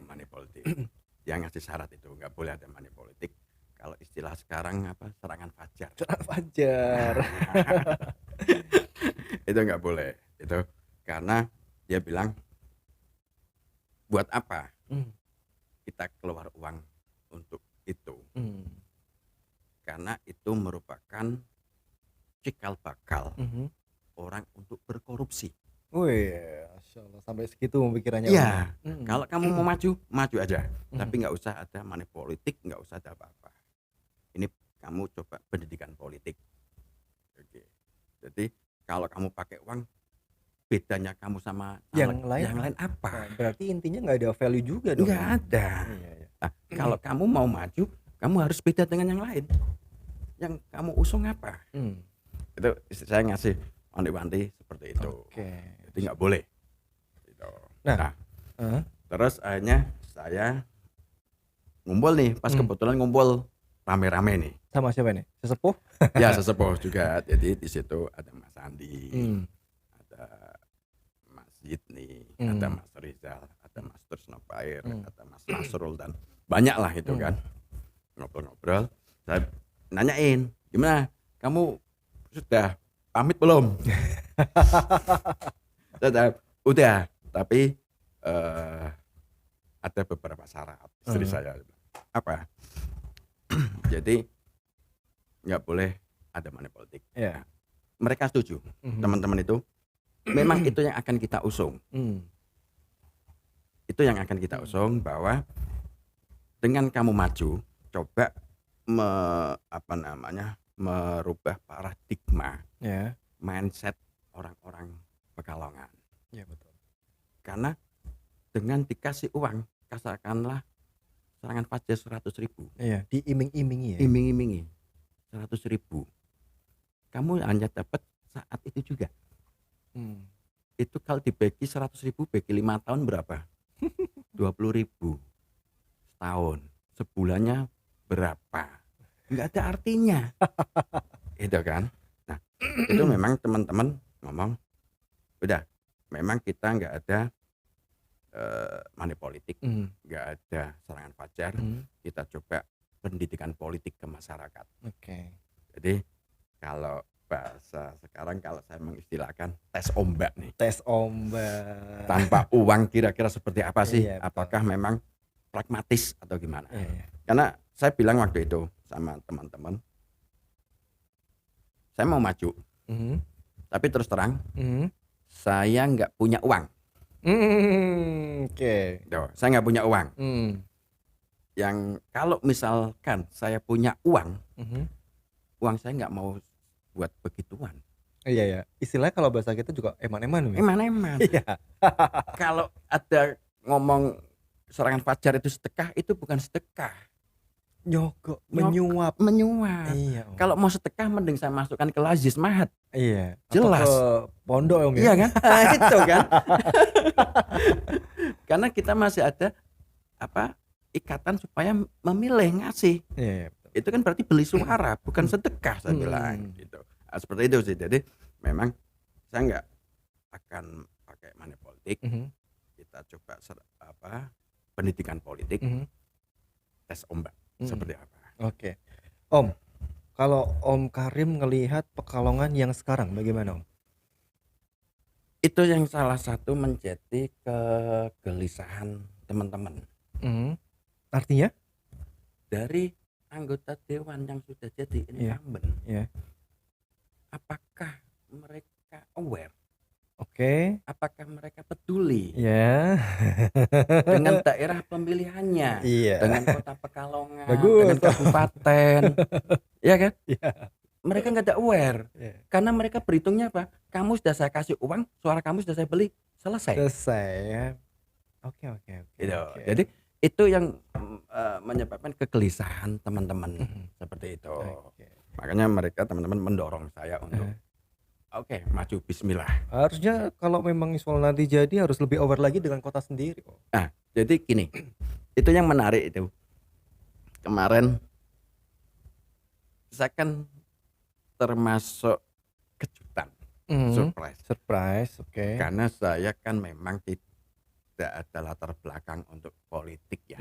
Money politik. Dia ngasih syarat itu nggak boleh ada money politik. Kalau istilah sekarang apa, serangan fajar. Itu nggak boleh. Itu karena dia bilang buat apa Hmm. kita keluar uang untuk itu? Hmm. Karena itu merupakan cikal bakal Mhm. orang untuk berkorupsi. Wih, Masya Allah, sampai segitu pemikirannya Om ya? Iya, Mhm. kalau kamu mau maju, maju aja. Tapi Mhm. nggak usah ada money politik, nggak usah ada apa-apa. Ini kamu coba pendidikan politik. Oke. Jadi kalau kamu pakai uang, bedanya kamu sama Yang lain yang lain Nah, apa? berarti intinya nggak ada value juga dong Nggak ya? ada. Iya, iya. Nah, kalau kamu mau maju, kamu harus beda dengan yang lain. Yang kamu usung apa? Hmm. Itu saya ngasih wanti-wanti seperti itu. Oke. Jadi nggak boleh. Gitu. Nah. Nah, Heeh. terus akhirnya saya ngumpul nih, pas kebetulan ngumpul rame-rame nih. Sama siapa nih? Sesepuh? Ya sesepuh juga. Jadi di situ ada Mas Andi, ada Mas Yitni, ada Mas Rizal, ada Mas Tresnopair, ada Mas Nasrul dan banyak lah itu kan. Ngobrol-ngobrol. Saya nanyain, gimana? Kamu sudah pamit belum? Udah, tapi ada beberapa syarat. Istri saya apa? Jadi nggak boleh ada money politik. Iya. Mereka setuju, teman-teman itu. Memang itu yang akan kita usung. Itu yang akan kita usung bahwa dengan kamu maju, coba merubah paradigma, mindset orang-orang Pekalongan. Iya betul. Karena dengan dikasih uang, katakanlah serangan fajar 100.000. Iya, diiming-imingi ya. Iming-imingi 100.000. Kamu hanya dapat saat itu juga. Itu kalau dibagi 100.000 bagi 5 tahun berapa? 20.000 setahun. Sebulannya berapa? Nggak ada artinya. Itu kan. Nah, itu memang teman-teman ngomong, udah, memang kita nggak ada money politik, nggak ada serangan fajar. Kita coba pendidikan politik ke masyarakat. Oke. Jadi kalau bahasa sekarang, kalau saya mengistilahkan tes ombak nih. Tes ombak. Tanpa uang kira-kira seperti apa sih? Iya, Apakah memang pragmatis atau gimana? Iya. Karena saya bilang waktu itu sama teman-teman, saya mau maju, tapi terus terang, saya nggak punya uang. Oke. Saya nggak punya uang. Yang kalau misalkan saya punya uang, uang saya nggak mau buat begituan. Iya ya. Istilahnya kalau bahasa kita juga eman-eman. Eman-eman. Iya. Kalau ada ngomong serangan fajar itu sedekah, itu bukan sedekah. Nyogok, menyuap. Iya. Om. Kalau mau sedekah mending saya masukkan ke Lazis Mahat. Iya. Jelas. Atau ke pondok Om ya. Iya kan? Itu kan. Karena kita masih ada ikatan supaya memilih, ngasih. Iya. Itu kan berarti beli suara, bukan sedekah, saya bilang gitu. Nah, seperti itu sih. Jadi memang saya nggak akan pakai money politik. Kita coba pendidikan politik, tes ombak seperti apa. Oke. Om, kalau Om Karim ngelihat Pekalongan yang sekarang bagaimana Om? Itu yang salah satu menjadi kegelisahan teman-teman. Artinya? Dari anggota dewan yang sudah jadi incumbent, apakah mereka aware? Oke. Apakah mereka peduli dengan daerah pemilihannya, dengan kota Pekalongan, Bagus. dengan kabupaten, ya kan? Iya. Mereka nggak ada aware, karena mereka berhitungnya apa? Kamu sudah saya kasih uang, suara kamu sudah saya beli, selesai. Ya. Oke. Gitu. Jadi itu yang menyebabkan kegelisahan teman-teman seperti itu. Makanya mereka teman-teman mendorong saya untuk maju bismillah. Harusnya kalau memang soal nanti jadi harus lebih aware lagi dengan kota sendiri. Nah, jadi gini. Itu yang menarik itu. Kemarin saya kan termasuk kejutan, surprise, oke. Karena saya kan memang tidak ada latar belakang untuk politik ya.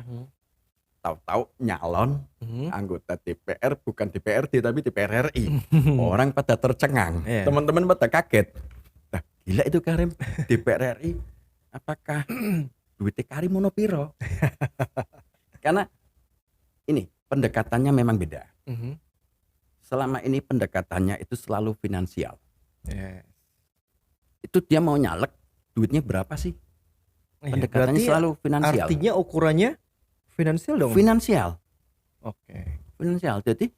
Tahu-tahu nyalon anggota DPR, bukan DPRD tapi DPR RI. Orang pada tercengang, teman-teman pada kaget. Nah, gila itu Karim, DPR RI apakah duitnya kari mono piro. Karena ini pendekatannya memang beda. Selama ini pendekatannya itu selalu finansial. Yes. Itu dia mau nyalek duitnya berapa sih? Iya, Pendekatannya berarti selalu finansial. artinya ukurannya finansial dong. Finansial. Oke. Finansial. Jadi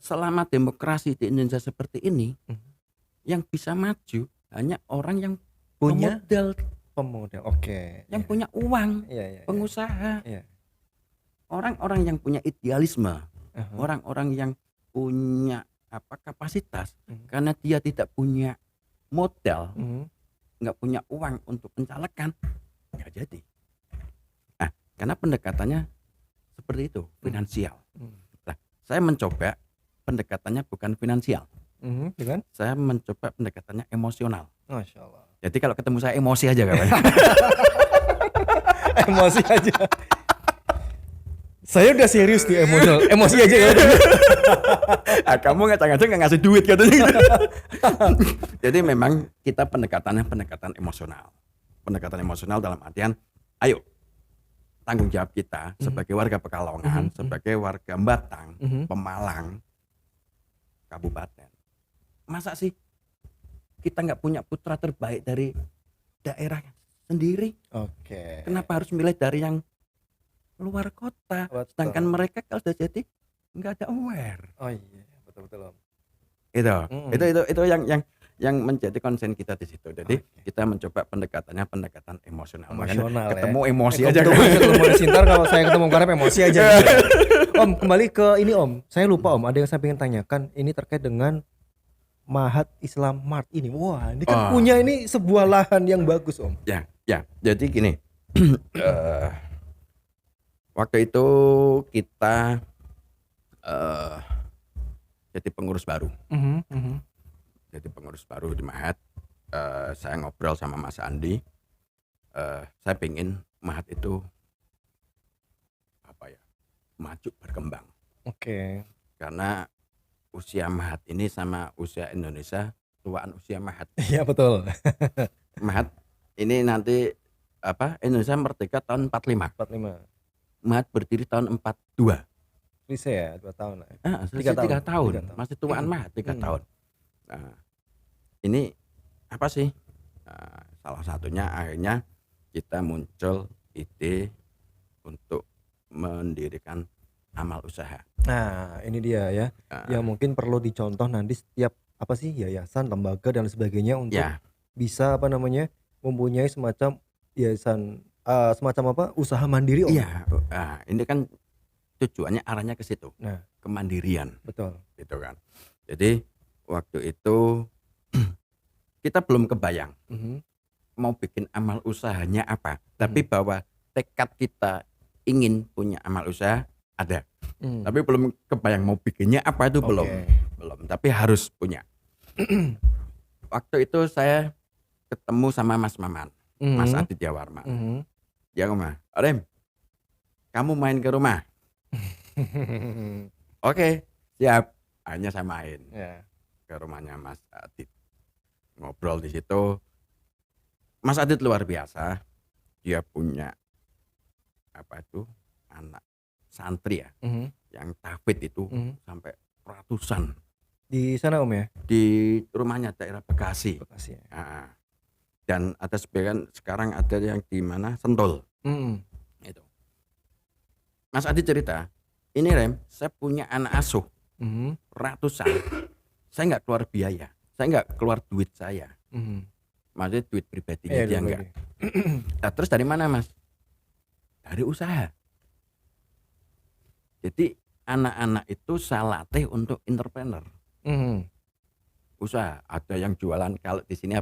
selama demokrasi di Indonesia seperti ini, yang bisa maju hanya orang yang Punya pemodal, Oke. yang Iya. punya uang, Iya, iya, iya. pengusaha, Iya. orang-orang yang punya idealisme, Aha. orang-orang yang punya kapasitas, karena dia tidak punya modal, nggak punya uang untuk pencalekan, nggak jadi. Nah, karena pendekatannya seperti itu, finansial. Nah, saya mencoba pendekatannya bukan finansial, Dengan saya mencoba pendekatannya emosional. Masya Allah. Jadi kalau ketemu saya emosi aja kawan. Emosi aja. Saya udah serius nih, emosi aja ya. Kamu ngacang-ngacang nggak ngasih duit katanya. Jadi memang kita pendekatannya pendekatan emosional. Pendekatan emosional dalam artian, ayo tanggung jawab kita sebagai warga Pekalongan, sebagai warga Batang, Pemalang, Kabupaten. Masa sih kita nggak punya putra terbaik dari daerah sendiri? Oke. Kenapa harus milih dari yang luar kota? Betul. Sedangkan mereka kalau sudah jadi nggak ada aware. Oh iya, betul. Itu yang menjadi konsen kita di situ. Jadi kita mencoba pendekatan emosional. Emosional Makanya ya. ketemu emosi aja. Ketemu Sintar, kalau saya ketemu Karep emosi aja. Om, kembali ke ini Om. Saya lupa Om, ada yang saya pengen tanyakan. Ini terkait dengan Mahat Islam Mart ini. Wah, ini kan punya ini sebuah lahan yang bagus Om. Ya. Jadi gini. Waktu itu kita jadi pengurus baru. Jadi pengurus baru di Mahat. Saya ngobrol sama Mas Andi. Saya pengen Mahat itu maju berkembang. Oke. Karena usia Mahat ini sama usia Indonesia, tuaan usia Mahat. Iya betul. Mahat ini nanti Indonesia merdeka tahun 45. 45. Mahat berdiri tahun 42. Selesai ya, 2 tahun lah. 3 tahun. Masih tuaan Mahat 3 tahun. Nah, ini apa sih? Salah satunya akhirnya kita muncul ide untuk mendirikan amal usaha. Nah, ini dia ya. Yang mungkin perlu dicontoh nanti setiap yayasan, lembaga dan sebagainya untuk bisa mempunyai semacam yayasan usaha mandiri Om. Iya. Ini kan tujuannya arahnya ke situ. Nah, kemandirian. Betul. Gitu kan. Jadi waktu itu kita belum kebayang mau bikin amal usahanya apa. Tapi bahwa tekad kita ingin punya amal usaha ada. Tapi belum kebayang mau bikinnya apa itu belum. Tapi harus punya. Waktu itu saya ketemu sama Mas Maman, Mas Aditya Warman. Dia ngomong, "Rem, kamu main ke rumah?" Oke, siap. Akhirnya saya main ke rumahnya Mas Adit. Ngobrol di situ. Mas Adit luar biasa. Dia punya anak santri ya, yang tahfidz itu sampai ratusan. Di sana Om ya? Di rumahnya daerah Bekasi. Bekasi ya. Dan ada sebagian sekarang ada yang di mana Sentul. Itu. Mas Adit cerita, ini Rem, saya punya anak asuh ratusan. Saya nggak keluar biaya, saya nggak keluar duit saya. Maksudnya duit pribadinya dia enggak. Nah, terus dari mana Mas? Dari usaha. Jadi anak-anak itu saya latih untuk entrepreneur. Usaha. Ada yang jualan kalau di sini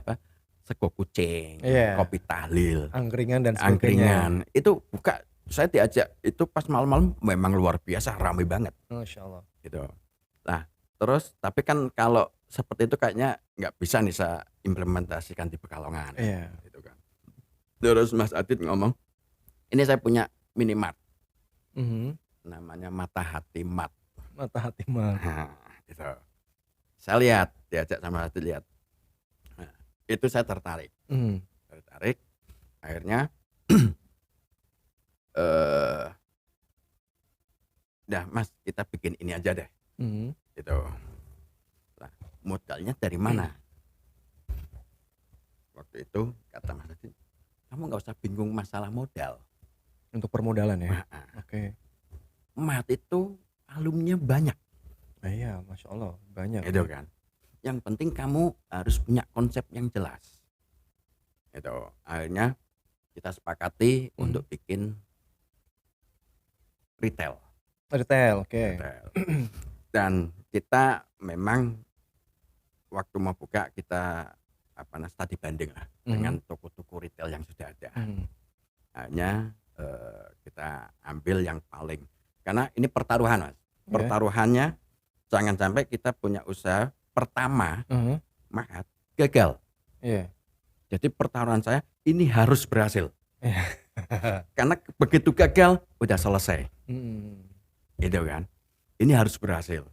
sego kucing, kopi tahlil, angkringan dan sebagainya. Angkringan. Itu buka, saya diajak itu pas malam-malam memang luar biasa, ramai banget. Masya Allah. Gitu. Nah, terus tapi kan kalau seperti itu kayaknya nggak bisa nih saya implementasikan di Pekalongan. Gitu kan. Terus Mas Adit ngomong, ini saya punya minimart. Namanya Mata Hati Mart. Mata Hati Mart. Gitu. Saya lihat, diajak sama Adit lihat. Nah, itu saya tertarik. Akhirnya eh dah Mas, kita bikin ini aja deh. Gitu. Nah, modalnya dari mana? Waktu itu kata Mas Adit, kamu nggak usah bingung masalah modal. Untuk permodalan ya. Nah, Oke. Mahat itu alumninya banyak, Iya, Masya Allah banyak. gitu kan. Yang penting kamu harus punya konsep yang jelas. Gitu. Akhirnya kita sepakati untuk bikin retail. Retail, oke. Retail. Dan kita memang waktu mau buka kita studi banding lah dengan toko-toko retail yang sudah ada. Hanya kita ambil yang paling, karena ini pertaruhan Mas. Pertaruhannya jangan sampai kita punya usaha pertama Mahat gagal. Jadi pertaruhan saya ini harus berhasil. Karena begitu gagal udah selesai. Gitu kan. Ini harus berhasil.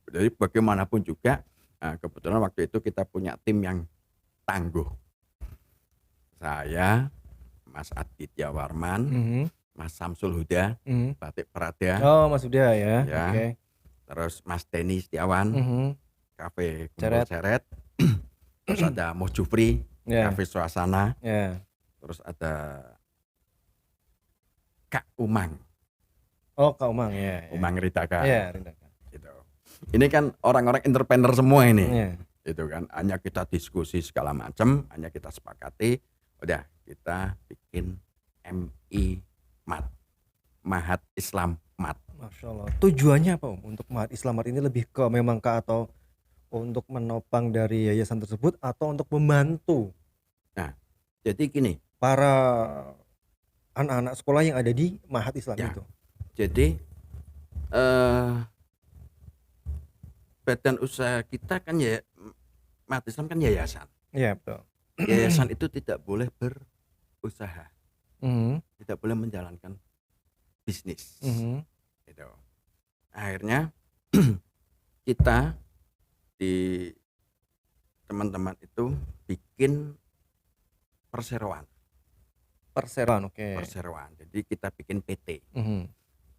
Jadi bagaimanapun juga, kebetulan waktu itu kita punya tim yang tangguh. Saya, Mas Aditya Warman, Mas Samsul Huda, Batik Prada. Oh, Mas Huda ya. Oke. Terus Mas Denny Setiawan, Cafe Kumpul Ceret. Terus ada Mo Jufri, Cafe Suasana. Terus ada Kak Umang. Oh, Kak Umang ya. Umang Ridaka. Iya, Ridaka. Gitu. Ini kan orang-orang entrepreneur semua ini. Itu kan, hanya kita diskusi segala macam, hanya kita sepakati, udah kita bikin MI Mat, Mahat Islam Mat. Masya Allah. Tujuannya apa Om? Untuk Mahat Islam Mat ini lebih ke memang atau untuk menopang dari yayasan tersebut atau untuk membantu? Nah, jadi gini, para anak-anak sekolah yang ada di Mahat Islam itu. Jadi badan usaha kita kan ya Mahat Islam kan yayasan. Iya, betul. Yayasan itu tidak boleh berusaha. Tidak boleh menjalankan bisnis. Gitu. Akhirnya kita di teman-teman itu bikin perseroan. Oke. Perseroan. Jadi kita bikin PT.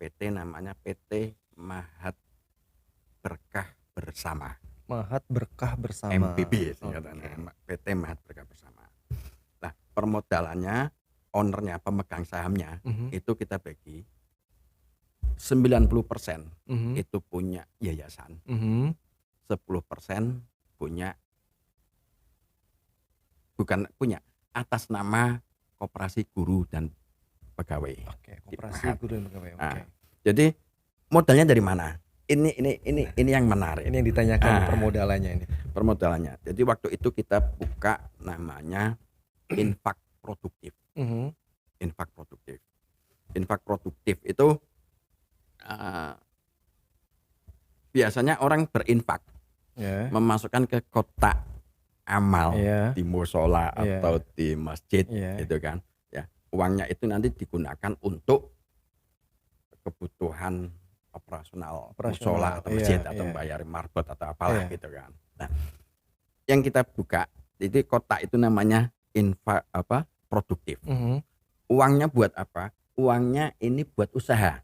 PT namanya PT Mahat Berkah Bersama. Mahat Berkah Bersama. MBB singkatannya. PT Mahat Berkah Bersama. Nah, permodalannya, ownernya, pemegang sahamnya itu kita bagi 90% itu punya yayasan. 10% punya atas nama Koperasi Guru dan Pegawai. Oke, Koperasi Guru dan Pegawai. Oke. Jadi modalnya dari mana? Ini yang menarik. Ini yang ditanyakan permodalannya ini. Permodalannya. Jadi waktu itu kita buka namanya infak produktif. Infak produktif. Infak produktif itu biasanya orang berinfak, memasukkan ke kotak amal di musola atau di masjid, gitu kan. Ya, uangnya itu nanti digunakan untuk kebutuhan operasional musola atau masjid atau membayar marbot atau apalah gitu kan. Nah, yang kita buka jadi kotak itu namanya infak produktif. Uangnya buat apa? Uangnya ini buat usaha.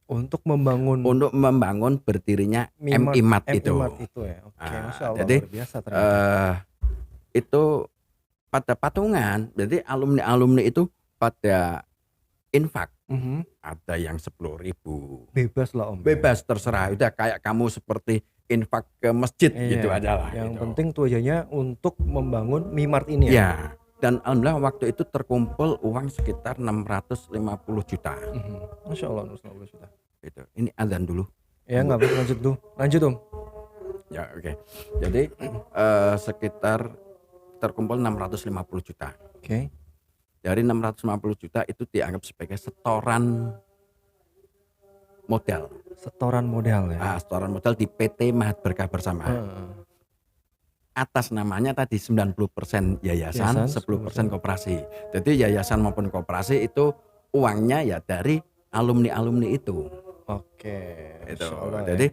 Untuk membangun berdirinya MI Mat itu. Ya. Oke, Masya Allah, jadi luar biasa itu pada patungan. Jadi alumni itu pada infak. Ada yang 10.000. Bebas lah Om. Bebas terserah. Udah kayak kamu seperti infak ke masjid gitu aja lah. Yang gitu. penting tujuannya untuk membangun Mimart ini ya. Dan alhamdulillah waktu itu terkumpul uang sekitar 650 juta. Masya Allah 650 juta. Gitu. Ini azan dulu. Ya nggak apa lanjut tuh. Lanjut Om. Ya oke. Jadi sekitar terkumpul 650 juta. Oke. Dari 650 juta itu dianggap sebagai setoran modal. Setoran modal ya. Setoran modal di PT Mahat Berkah Bersama. Atas namanya tadi 90% yayasan, 10% koperasi. Jadi yayasan maupun koperasi itu uangnya ya dari alumni-alumni itu. Oke. Itu. Jadi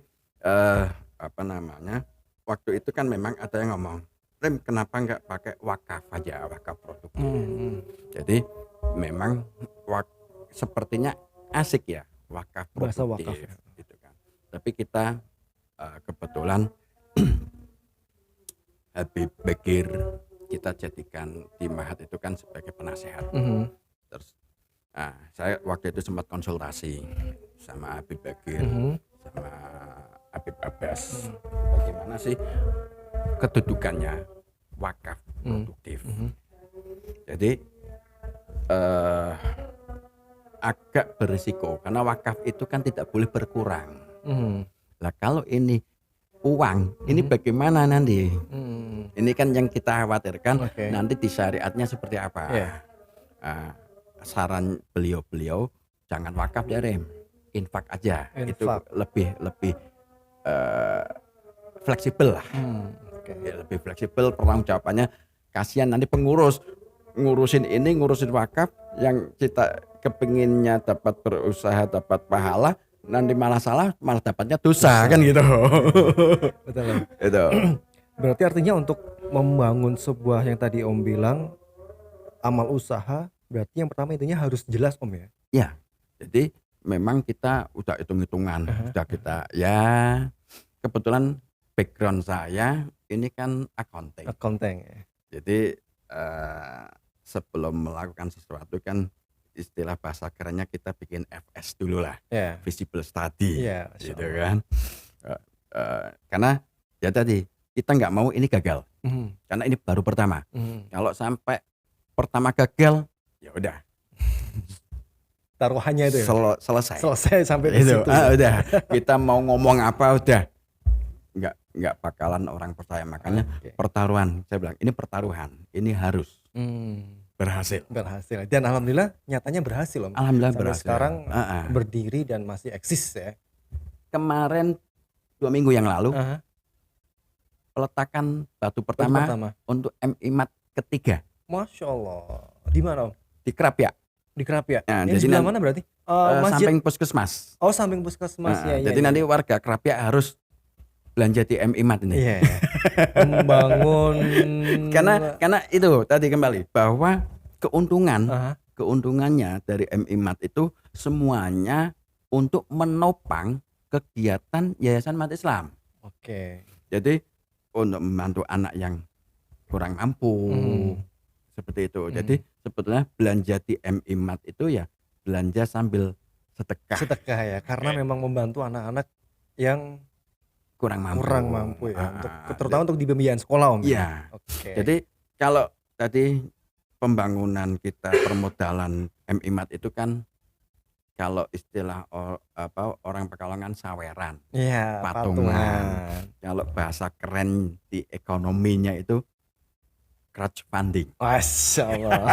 waktu itu kan memang ada yang ngomong, "Rem, kenapa enggak pakai wakaf aja, wakaf produktif?" Jadi memang sepertinya asik ya wakaf Bahasa produktif wakaf. gitu kan. Tapi kita kebetulan Habib Bekir kita jadikan di Mahat itu kan sebagai penasehat. Terus saya waktu itu sempat konsultasi sama Habib Bekir, sama Habib Abbas, bagaimana sih kedudukannya wakaf produktif. Jadi agak berisiko karena wakaf itu kan tidak boleh berkurang. Lah kalau ini uang, ini bagaimana nanti? Ini kan yang kita khawatirkan nanti di syariatnya seperti apa. Saran beliau jangan wakaf ya Rem, infak aja. Itu lebih fleksibel lah. Lebih fleksibel pertanggung jawabannya. Kasihan nanti pengurus ngurusin ini, ngurusin wakaf yang kita kepinginnya dapat berusaha, dapat pahala, nanti malah salah, malah dapatnya dosa kan gitu. Betul. Itu. Berarti artinya untuk membangun sebuah yang tadi Om bilang amal usaha, berarti yang pertama intinya harus jelas Om ya. Ya. Jadi memang kita udah hitung-hitungan, sudah kita ya kebetulan background saya ini kan accounting ya. Jadi sebelum melakukan sesuatu kan istilah bahasa kerennya kita bikin FS dulu lah, visible study, gitu kan. Karena ya tadi kita nggak mau ini gagal, karena ini baru pertama. Kalau sampai pertama gagal, ya udah. Taruhannya itu ya? Selesai sampai di situ. Udah, kita mau ngomong apa udah nggak bakalan orang percaya. Makanya pertaruhan, saya bilang ini pertaruhan, ini harus berhasil. Dan alhamdulillah nyatanya berhasil Om. Alhamdulillah sampai berhasil. Sekarang berdiri dan masih eksis ya. Kemarin 2 minggu yang lalu peletakan batu pertama untuk MIMAT ketiga. Masya Allah. Di mana Om? Di Krapyak. Nah, di sebelah mana berarti? Samping puskesmas. Oh, samping puskesmas ya. Jadi nanti warga Krapyak harus belanja di MIMAT ini. Iya. Membangun karena itu tadi kembali bahwa keuntungannya dari MIMAT itu semuanya untuk menopang kegiatan Yayasan Mahat Islam. Jadi untuk membantu anak yang kurang mampu seperti itu. Jadi sebetulnya belanja di MIMAT itu ya belanja sambil sedekah ya, karena memang membantu anak-anak yang kurang mampu ya, terutama untuk di pembiayaan sekolah Om. Iya. Jadi kalau tadi pembangunan kita permodalan MIMAT itu kan kalau istilah orang Pekalongan saweran, patungan. Kalau bahasa keren di ekonominya itu crowdfunding. Masya Allah.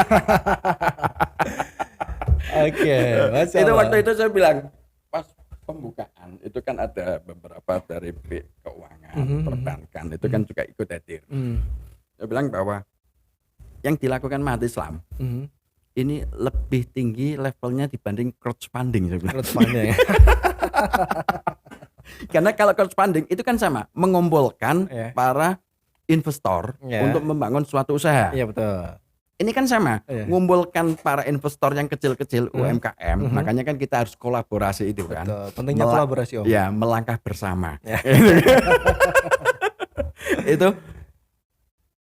Itu waktu itu saya bilang pas pembukaan itu kan ada beberapa dari keuangan, perbankan itu kan juga ikut hadir. Saya bilang bahwa yang dilakukan Mahat Islam ini lebih tinggi levelnya dibanding crowdfunding. Crowdfunding. Karena kalau crowdfunding itu kan sama, mengumpulkan para investor untuk membangun suatu usaha. Iya betul. Ini kan sama, mengumpulkan para investor yang kecil-kecil UMKM. Makanya kan kita harus kolaborasi itu kan. Betul. Pentingnya kolaborasi Om. Ya, melangkah bersama. Itu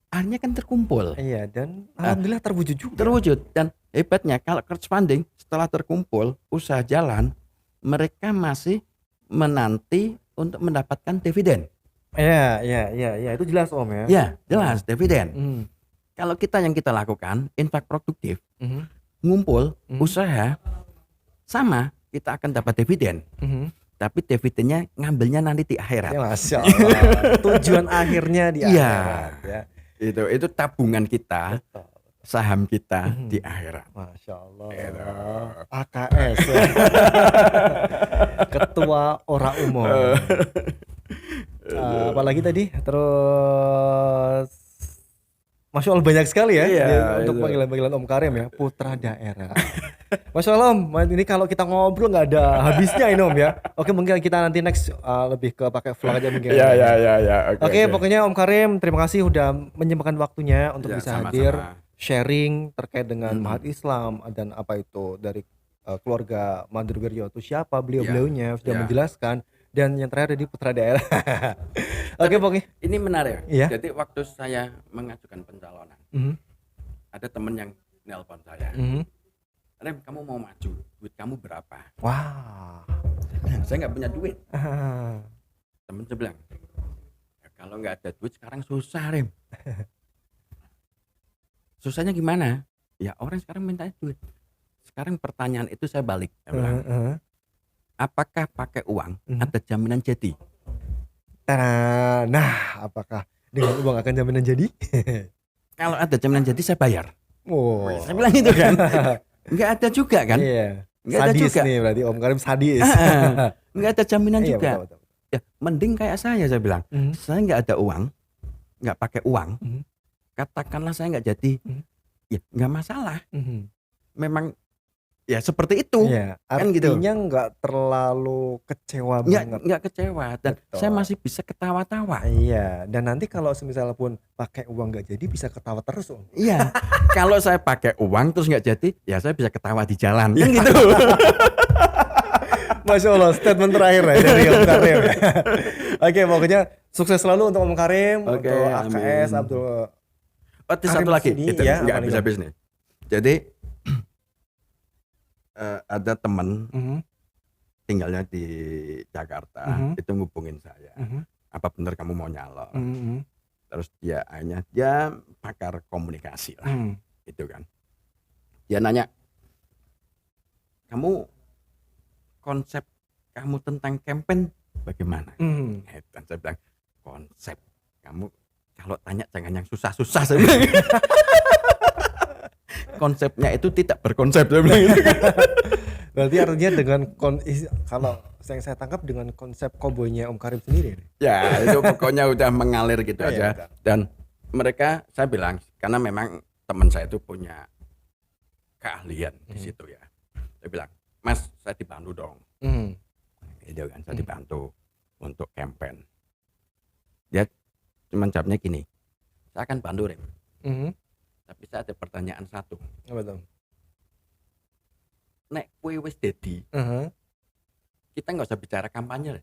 akhirnya kan terkumpul. Iya, dan alhamdulillah terwujud juga. Dan hebatnya kalau crowdfunding setelah terkumpul, usaha jalan, mereka masih menanti untuk mendapatkan dividen. Iya, itu jelas Om ya. Ya, jelas dividen. Kalau yang kita lakukan infak produktif, ngumpul, usaha, sama kita akan dapat dividen. Tapi dividennya ngambilnya nanti di akhirat. Ya, Masya Allah. Tujuan akhirnya di akhirat ya. Itu tabungan kita, saham kita di akhirat. Masya Allah. AKS ya. Ketua Ora Umum. Apalagi tadi terus Masya Allah banyak sekali ya untuk panggilan-panggilan Om Karim ya, putra daerah. Masya Allah Om, ini kalau kita ngobrol nggak ada habisnya ini Om ya. Oke, mungkin kita nanti next lebih ke pakai vlog aja mungkin. Ya. Oke, pokoknya Om Karim terima kasih udah menyempatkan waktunya untuk bisa hadir sharing terkait dengan Mahat Islam dan apa itu dari keluarga Mandur Wiryo itu siapa beliau-beliaunya sudah ya. menjelaskan, dan yang terakhir di putra daerah. Oke, Tapi pokoknya ini menarik. iya. Jadi waktu saya mengajukan pencalonan, Mhm, ada temen yang nelpon saya. mhm. Rem, kamu mau maju, duit kamu berapa? Wah. Saya nggak punya duit. Ah. Temen saya bilang, ya, kalau nggak ada duit sekarang susah, Rem. Susahnya gimana? Ya orang sekarang minta duit. Sekarang pertanyaan itu saya balik. Saya bilang, Heeh. apakah pakai uang Mhm. ada jaminan jadi? Nah, apakah dengan uang akan jaminan jadi? Kalau ada jaminan jadi saya bayar. Oh. Saya bilang gitu kan. Nggak ada juga kan? Iya. Nggak ada Sadis juga. nih berarti Om Karim sadis. Nggak ada jaminan Iya, juga. betul. Ya, mending kayak saya bilang. Mhm. Saya nggak ada uang, nggak pakai uang. Mhm. Katakanlah saya nggak jadi, Mhm. ya nggak masalah. Mhm. Memang ya seperti itu. Iya, Kan gitu. artinya nggak terlalu kecewa banget. Nggak kecewa dan Betul. saya masih bisa ketawa-tawa. Iya, dan nanti kalau semisal pun pakai uang nggak jadi bisa ketawa terus Om. Iya. Kalau saya pakai uang terus nggak jadi, ya saya bisa ketawa di jalan. Kan gitu. Masya Allah, statement terakhir ya dari Om Karim ya. Oke, pokoknya sukses selalu untuk Om Karim, Oke, untuk AKS amin. Abdul. Oh, itu Karim satu lagi, sini, gitu, ya, nggak apa nih, habis-habis nih. Jadi ada teman Mhm, tinggalnya di Jakarta, Mhm. itu ngubungin saya. mhm, Apa bener kamu mau nyalon? mhm, Terus dia akhirnya dia pakar komunikasi lah, mhm, gitu kan. Dia nanya, kamu konsep kamu tentang campaign bagaimana? mhm. Dan saya bilang, konsep kamu kalau tanya jangan yang susah-susah, saya bilang. Konsepnya itu tidak berkonsep, saya bilang gitu. Berarti artinya dengan kalau yang saya tangkap dengan konsep koboynya Om Karim sendiri nih. Ya itu pokoknya udah mengalir gitu Oh, iya, aja. betul. Dan mereka saya bilang karena memang teman saya itu punya keahlian di situ ya. Saya bilang, Mas saya dibantu dong. Mhm, Gitu kan, saya dibantu untuk campaign. Dia cuma jawabnya gini, saya akan bantu Rem. mhm. Tapi saya ada pertanyaan satu. Apa tuh? Nek kue wis dedi, Mhm. kita nggak usah bicara kampanye.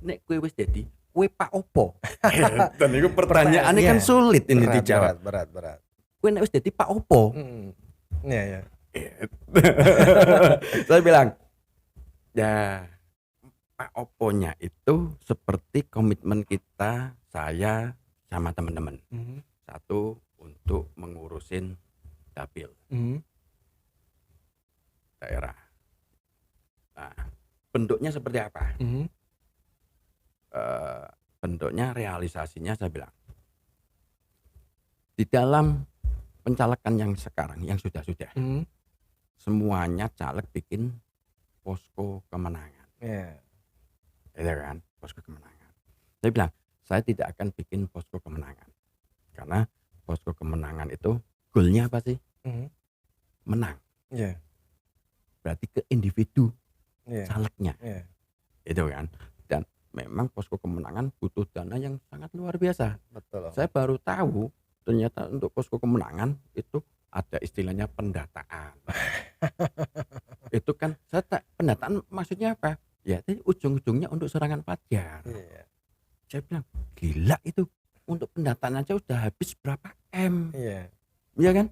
Nek kue wis dedi, kue pak opo? Dan itu pertanyaannya kan Iya. sulit ini Berat, dijawab. berat. Kue nek wis dedi pak opo? Mhm. Iya, iya. Saya bilang, ya pak oponya itu seperti komitmen kita, saya sama teman-teman. Mhm, Satu, untuk mengurusin dapil mhm, daerah. Nah, bentuknya seperti apa? mhm, Bentuknya realisasinya saya bilang di dalam pencalekan yang sekarang yang sudah mhm. semuanya caleg bikin posko kemenangan, Iya. gitu kan, posko kemenangan. Saya bilang saya tidak akan bikin posko kemenangan karena posko kemenangan itu goalnya apa sih? Mhm. Menang, Iya, berarti ke individu iya, calegnya, iya. itu kan. Dan memang posko kemenangan butuh dana yang sangat luar biasa. Betul. Saya baru tahu ternyata untuk posko kemenangan itu ada istilahnya pendataan. Itu kan pendataan maksudnya apa? Ya itu ujung-ujungnya untuk serangan fajar. Iya, Saya bilang gila itu untuk pendataan aja udah habis berapa M, iya. ya kan?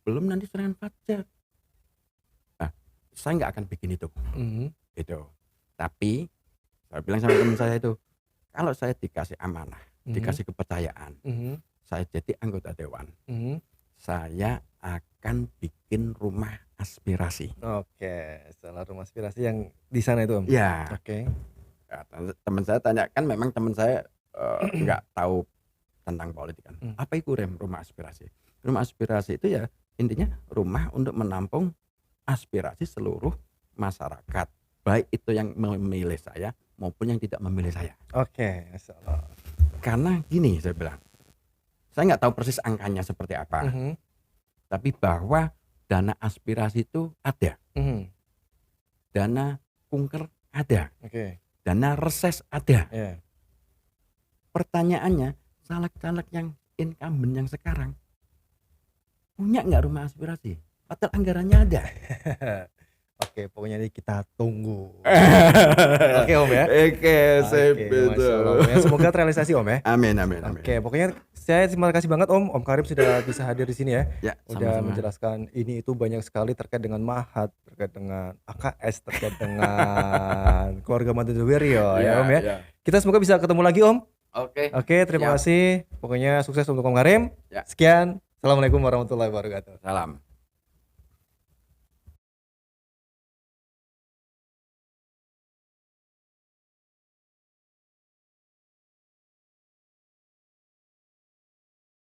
Belum nanti serangan fajar. Nah, saya nggak akan bikin itu, Mhm, gitu. Tapi saya bilang sama teman saya itu, kalau saya dikasih amanah, dikasih kepercayaan, mhm, saya jadi anggota dewan, mhm. saya akan bikin rumah aspirasi. Oke, salah rumah aspirasi yang di sana itu Om. Ya, Oke. teman saya tanya kan memang teman saya nggak tahu tentang politik kan. Apa itu Rem rumah aspirasi? Rumah aspirasi itu ya intinya rumah untuk menampung aspirasi seluruh masyarakat, baik itu yang memilih saya maupun yang tidak memilih saya. Oke, Masya Allah. Karena gini saya bilang, saya nggak tahu persis angkanya seperti apa, Mhm, tapi bahwa dana aspirasi itu ada, mhm. dana kunker ada, Oke, dana reses ada. iya. Pertanyaannya, caleg-caleg yang incumbent yang sekarang punya nggak rumah aspirasi? Padahal anggarannya ada. Oke, pokoknya ini kita tunggu. Oke Om ya. Oke, sip Oke, itu. Masya Allah, Om ya. Semoga terrealisasi Om ya. Amin, amin, amin. Oke, pokoknya saya terima kasih banget Om Karim sudah bisa hadir di sini ya. Ya, Udah sama-sama. menjelaskan ini itu banyak sekali terkait dengan Mahat, terkait dengan AKS, terkait dengan keluarga Mantu Wiryo ya Om ya. Kita semoga bisa ketemu lagi Om. Oke. Oke, terima Siap. kasih. Pokoknya sukses untuk Om Karim. Ya. Sekian. Assalamualaikum warahmatullahi wabarakatuh. Salam.